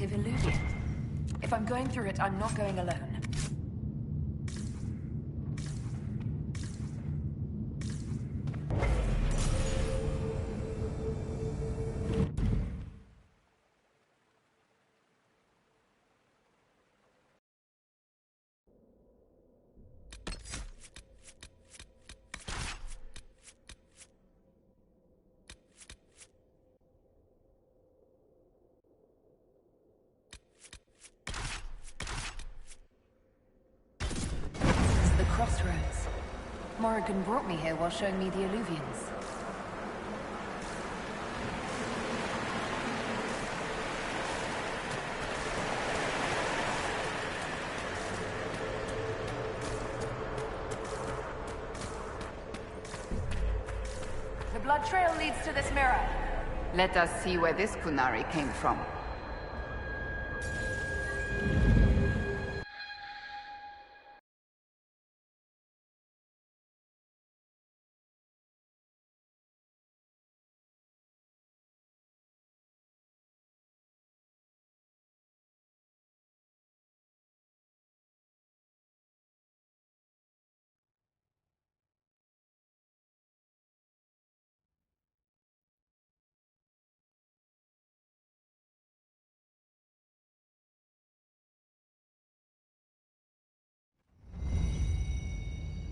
primitive illuvian. If I'm going through it, I'm not going alone. Crossroads. Morrigan brought me here while showing me the Illuvians. The blood trail leads to this mirror. Let us see where this Kunari came from.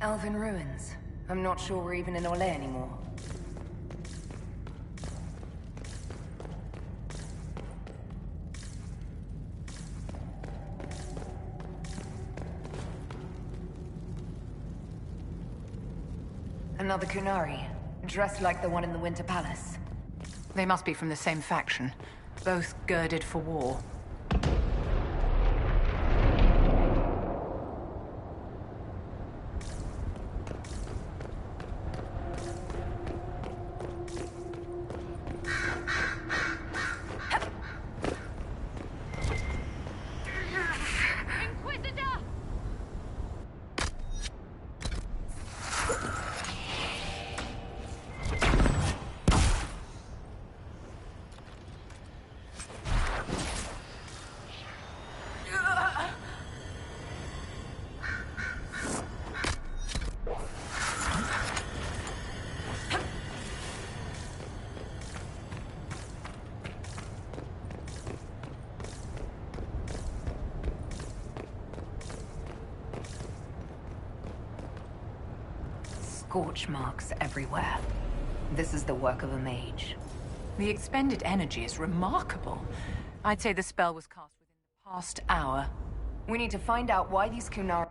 Elven ruins. I'm not sure we're even in Orlais anymore. Another Kunari, dressed like the one in the Winter Palace. They must be from the same faction, both girded for war. Scorch marks everywhere. This is the work of a mage. The expended energy is remarkable. I'd say the spell was cast within the past hour. We need to find out why these Kunari...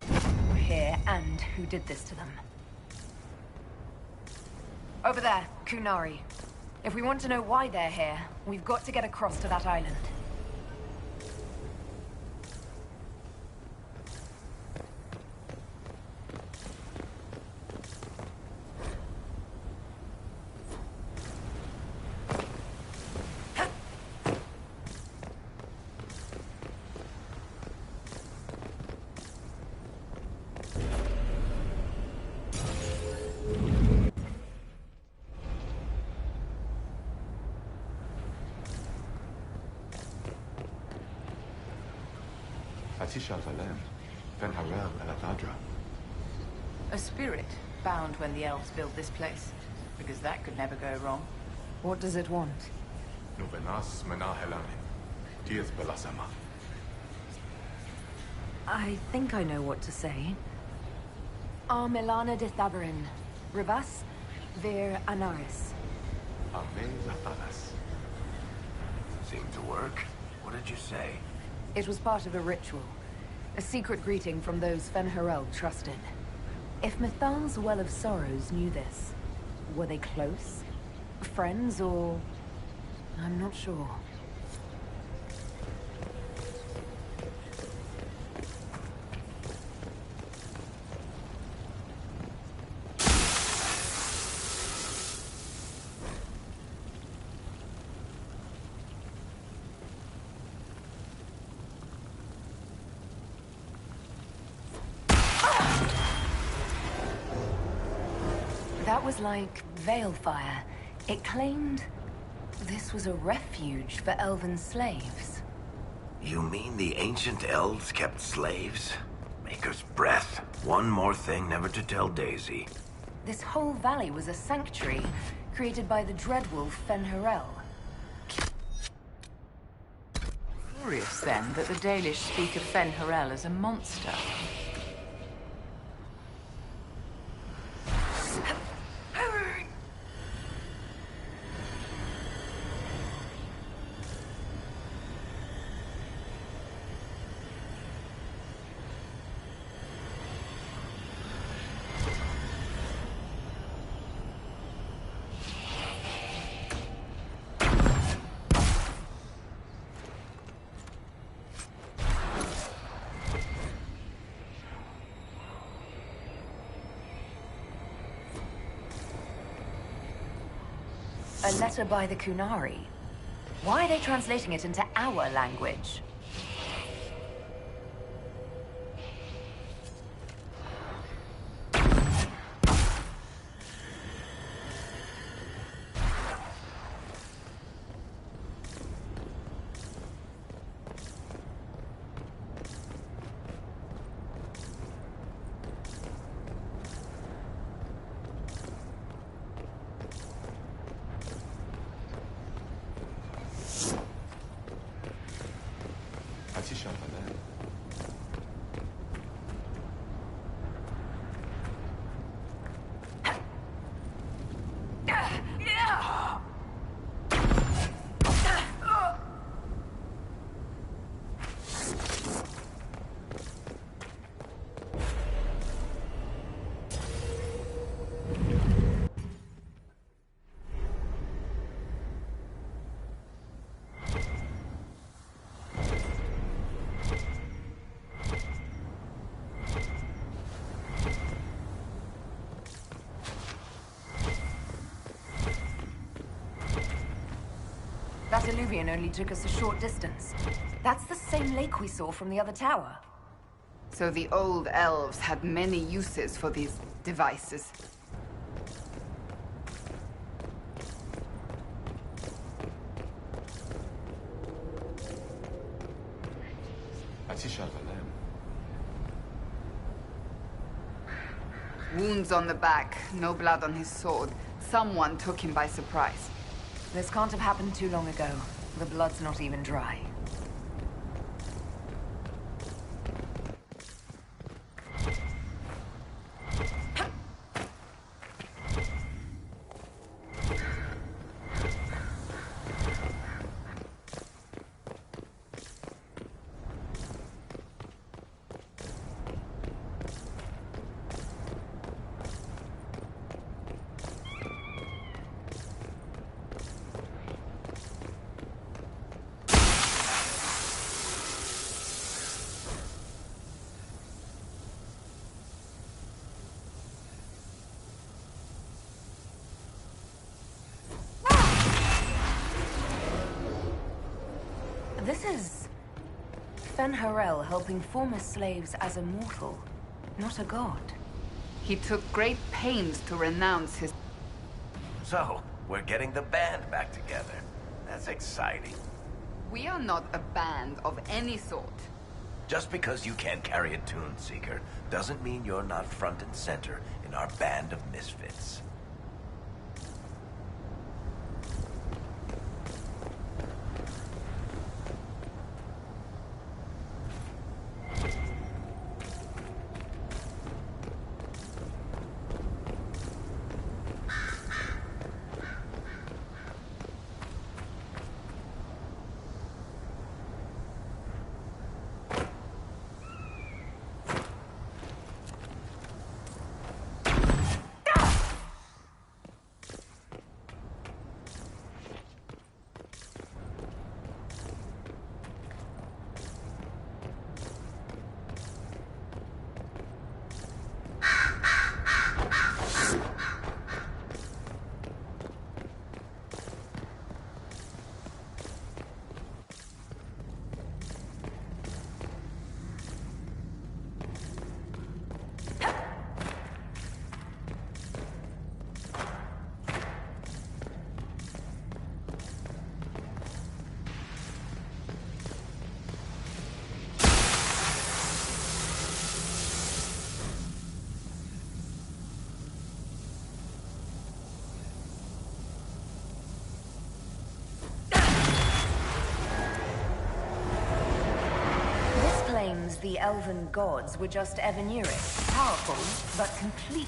were here and who did this to them. Over there, Kunari. If we want to know why they're here, we've got to get across to that island. A spirit bound when the elves built this place, because that could never go wrong. What does it want? I think I know what to say. Milana de Thabarin. Rivas, Vir Anaris. Seemed to work. What did you say? It was part of a ritual. A secret greeting from those Fen'Harel trusted. If Mithal's Well of Sorrows knew this, were they close? Friends, or... I'm not sure. That was like Veilfire. It claimed this was a refuge for elven slaves. You mean the ancient elves kept slaves? Maker's breath. One more thing never to tell Daisy. This whole valley was a sanctuary created by the dreadwolf Fen'Harel. Curious, then, that the Dalish speak of Fen'Harel as a monster. A letter by the Kunari. Why are they translating it into our language? That alluvion only took us a short distance. That's the same lake we saw from the other tower. So the old elves had many uses for these devices. Wounds on the back, no blood on his sword. Someone took him by surprise. This can't have happened too long ago. The blood's not even dry. This is Fen'Harel helping former slaves as a mortal, not a god. He took great pains to renounce his... So, we're getting the band back together. That's exciting. We are not a band of any sort. Just because you can't carry a tune seeker doesn't mean you're not front and center in our band of misfits. as the elven gods were just ever near it. Powerful, but complete.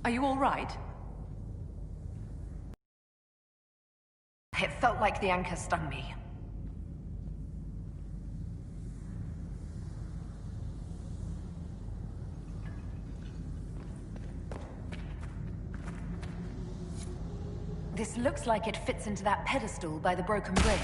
Are you all right? It felt like the anchor stung me. This looks like it fits into that pedestal by the broken bridge.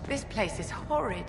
This place is horrid.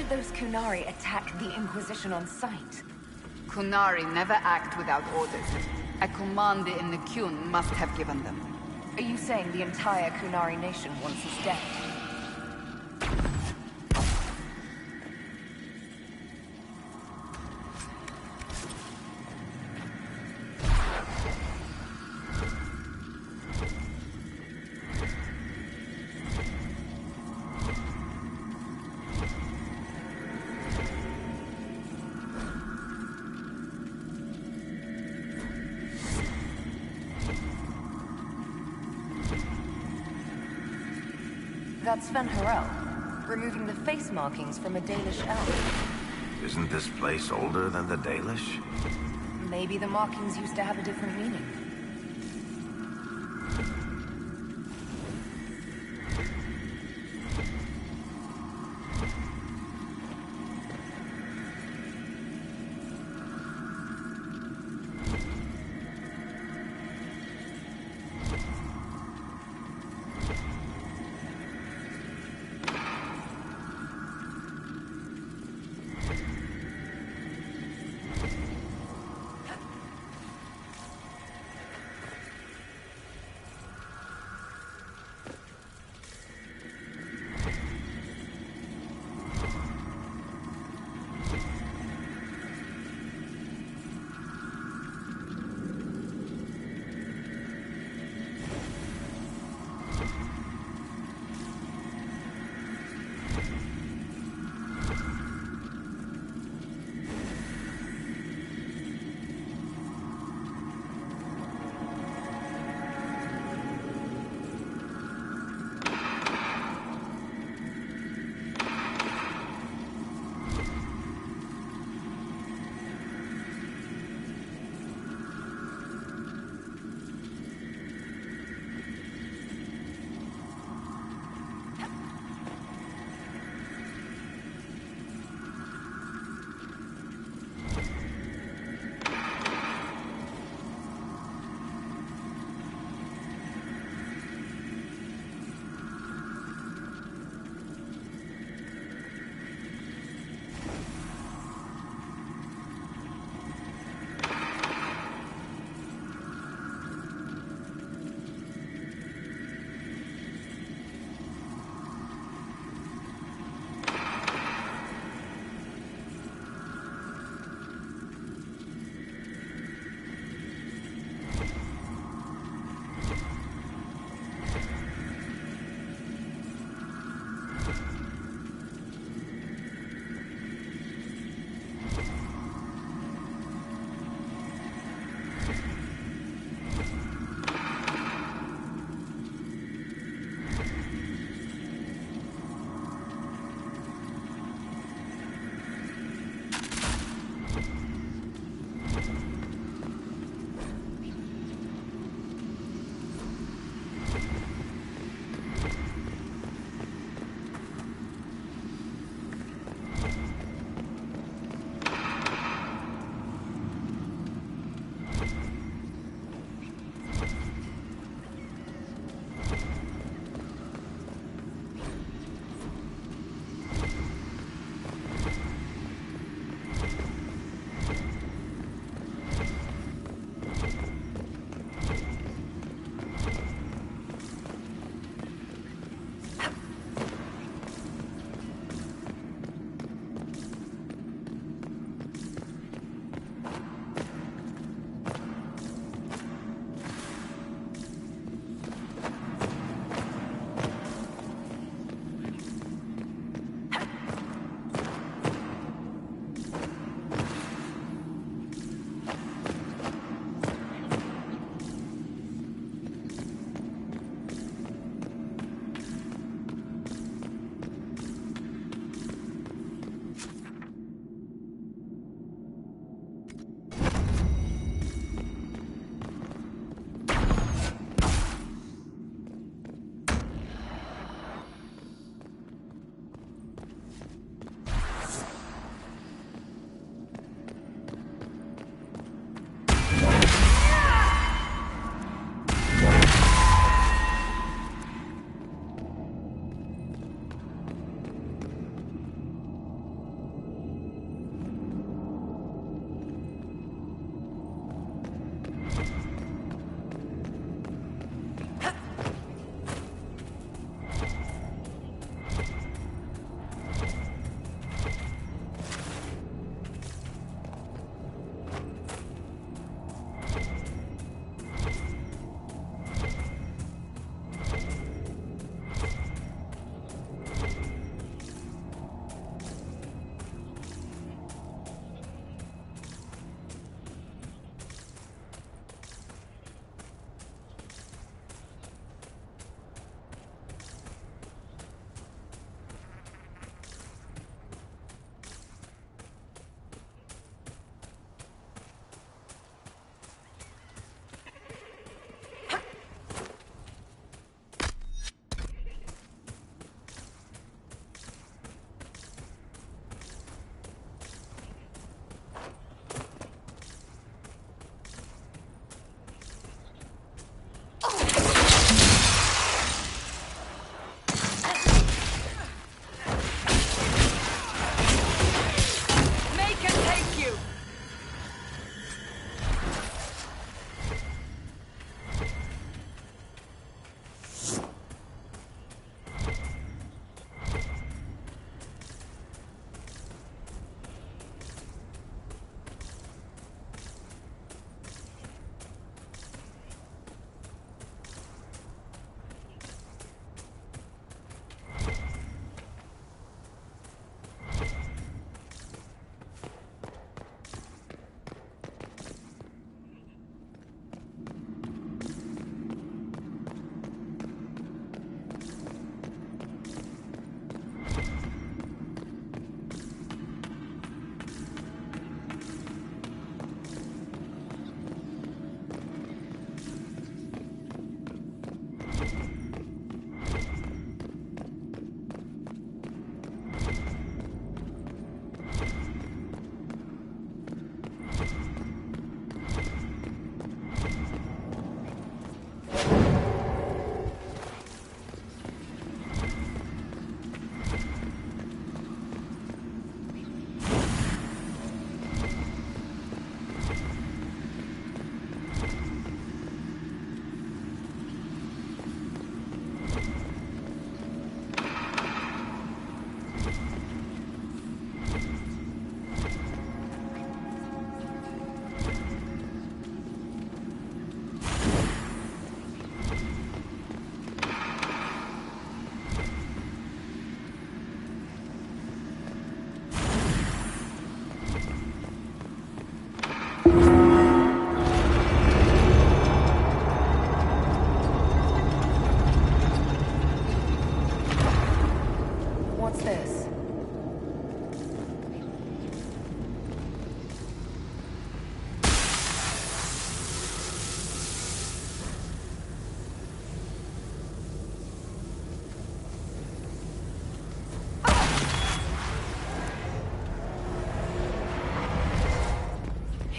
did those Kunari attack the Inquisition on sight? Kunari never act without orders. A commander in the Qun must have given them. Are you saying the entire Kunari nation wants us dead? That's Sven Harel, removing the face markings from a Dalish elf. Isn't this place older than the Dalish? Maybe the markings used to have a different meaning.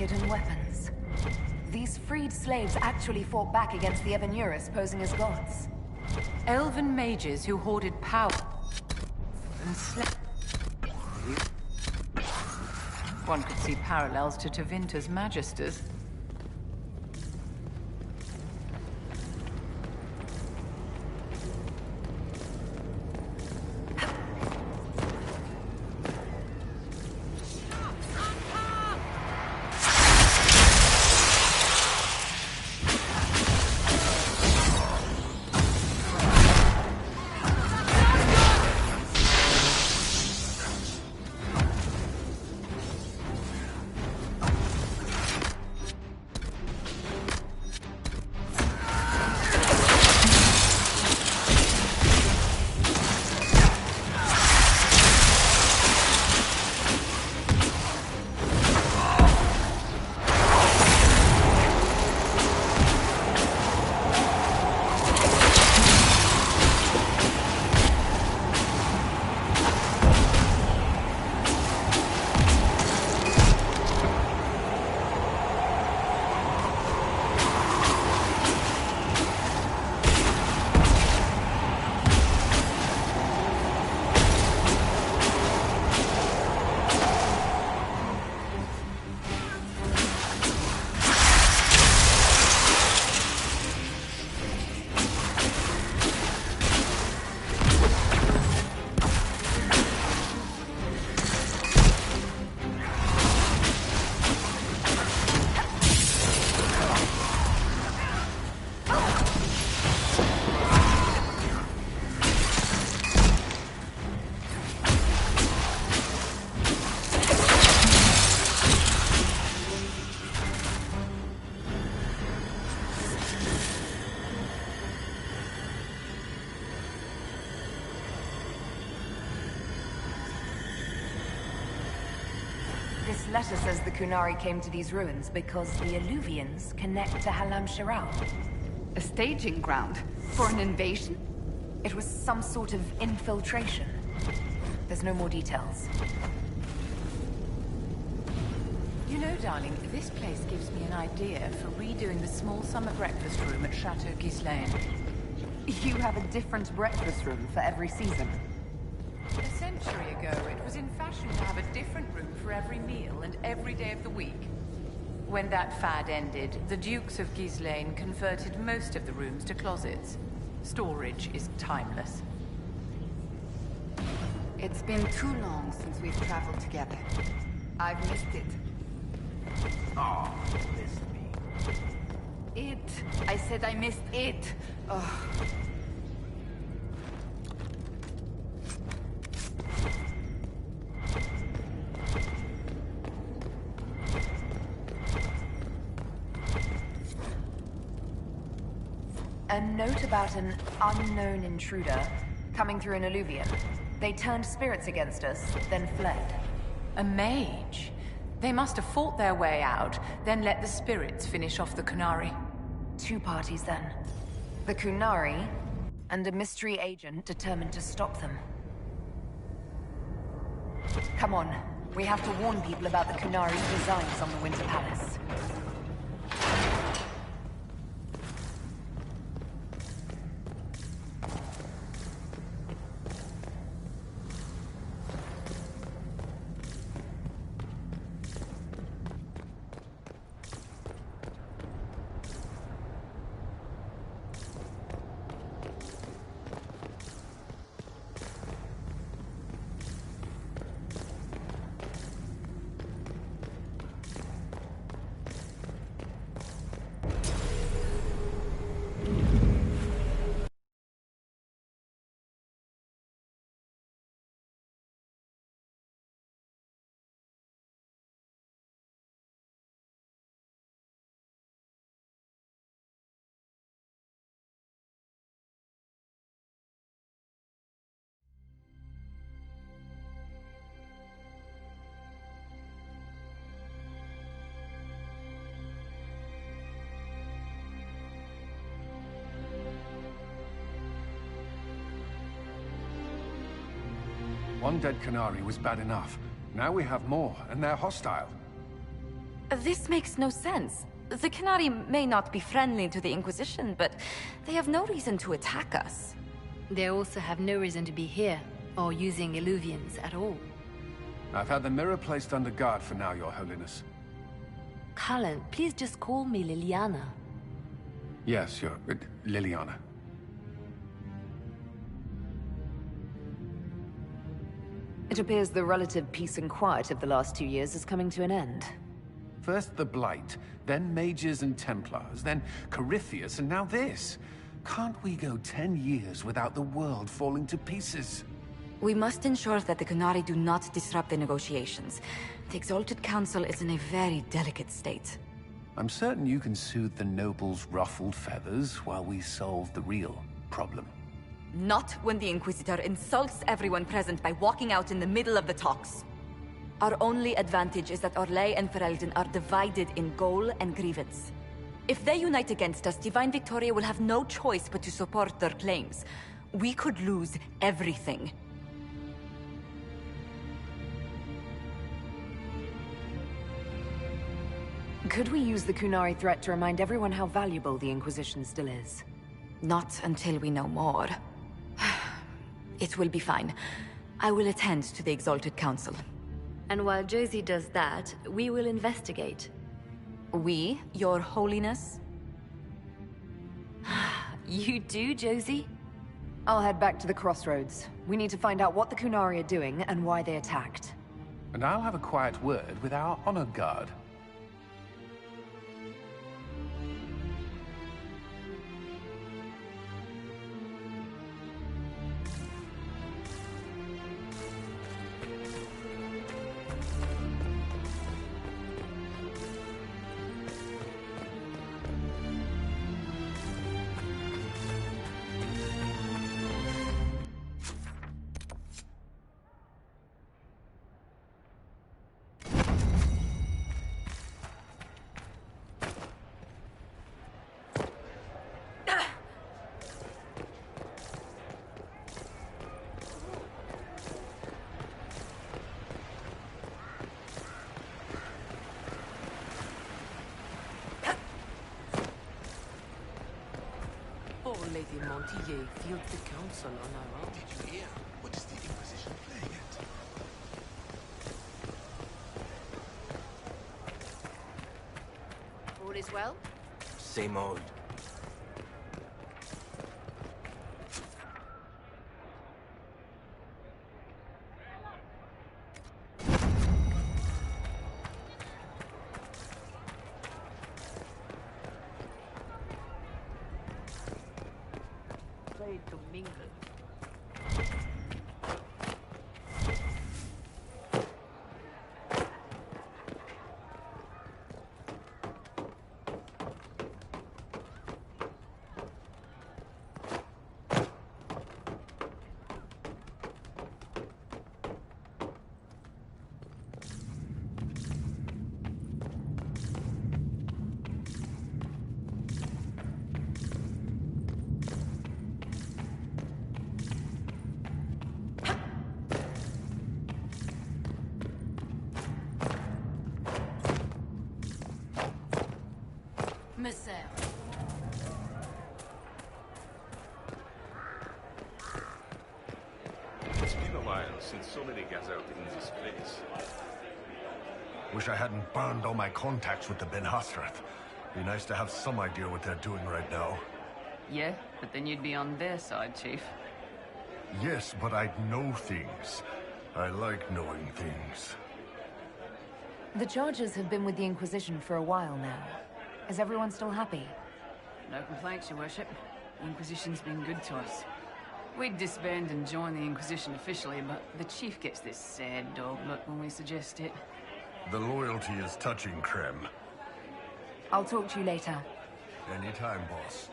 Hidden weapons. These freed slaves actually fought back against the Evanuris posing as gods. Elven mages who hoarded power and slept. One could see parallels to Tevinter's Magisters. This letter says the Kunari came to these ruins because the Alluvians connect to Halam Shiral. A staging ground for an invasion? It was some sort of infiltration. There's no more details. You know, darling, this place gives me an idea for redoing the small summer breakfast room at Chateau Ghislaine. You have a different breakfast room for every season. A century ago, it was in fashion to have a different room for every meal and every day of the week. When that fad ended, the Dukes of Ghislaine converted most of the rooms to closets. Storage is timeless. It's been too long since we've traveled together. I've missed it. Oh, missed me. It. I said I missed it. Oh. A note about an unknown intruder coming through an alluvion. They turned spirits against us, then fled. A mage? They must have fought their way out, then let the spirits finish off the Kunari. Two parties then. The Kunari, and a mystery agent determined to stop them. Come on, we have to warn people about the Kunari's designs on the Winter Palace. One dead Kunari was bad enough. Now we have more, and they're hostile. This makes no sense. The Canari may not be friendly to the Inquisition, but they have no reason to attack us. They also have no reason to be here, or using Illuvians at all. I've had the mirror placed under guard for now, Your Holiness. Cullen, please just call me Liliana. Yes, Liliana. It appears the relative peace and quiet of the last 2 years is coming to an end. First the Blight, then Mages and Templars, then Corypheus, and now this. Can't we go 10 years without the world falling to pieces? We must ensure that the Canari do not disrupt the negotiations. The Exalted Council is in a very delicate state. I'm certain you can soothe the nobles' ruffled feathers while we solve the real problem. Not when the Inquisitor insults everyone present by walking out in the middle of the talks. Our only advantage is that Orlais and Ferelden are divided in goal and grievance. If they unite against us, Divine Victoria will have no choice but to support their claims. We could lose everything. Could we use the Qunari threat to remind everyone how valuable the Inquisition still is? Not until we know more. It will be fine. I will attend to the Exalted Council. And while Josie does that, we will investigate. We, Your Holiness? You do, Josie? I'll head back to the crossroads. We need to find out what the Qunari are doing and why they attacked. And I'll have a quiet word with our honor guard. Lady Montier field the council on our own. Did you hear? What is the Inquisition playing at? All is well? Same old. Domingo. Messer. It's been a while since so many got out in this place. Wish I hadn't burned all my contacts with the Ben Hasrath. Be nice to have some idea what they're doing right now. Yeah, but then you'd be on their side, Chief. Yes, but I'd know things. I like knowing things. The Chargers have been with the Inquisition for a while now. Is everyone still happy? No complaints, Your Worship. The Inquisition's been good to us. We'd disband and join the Inquisition officially, but the Chief gets this sad dog look when we suggest it. The loyalty is touching, Krem. I'll talk to you later. Anytime, boss.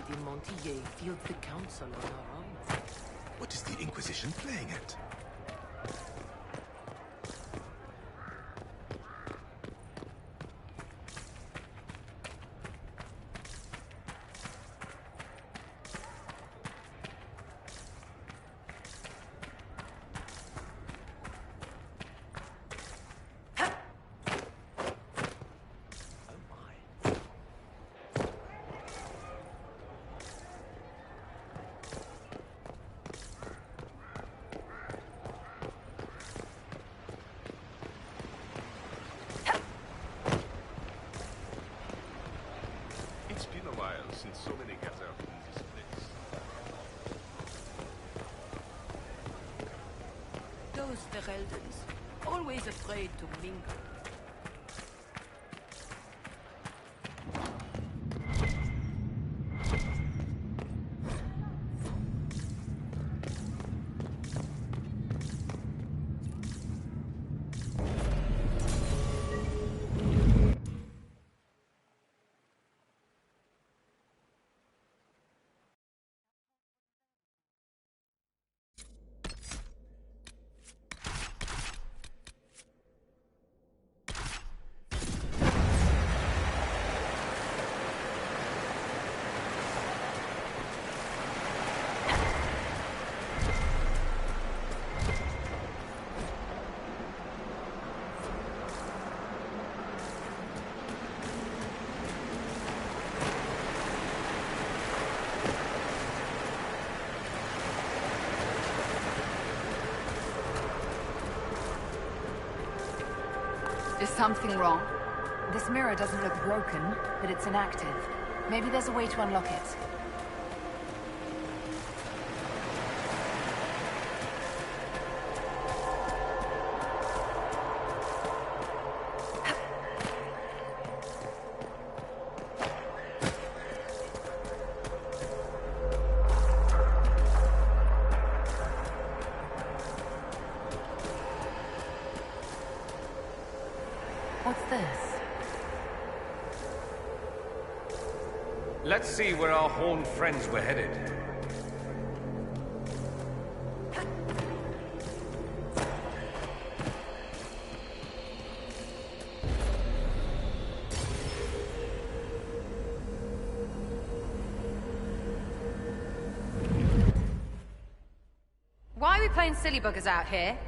Lady Montier fields the council on her own. What is the Inquisition playing at? It's been a while since so many got out in this place. Those Fereldans, always afraid to mingle. Is something wrong? This mirror doesn't look broken, but it's inactive. Maybe there's a way to unlock it. What's this? Let's see where our horned friends were headed. Why are we playing silly buggers out here?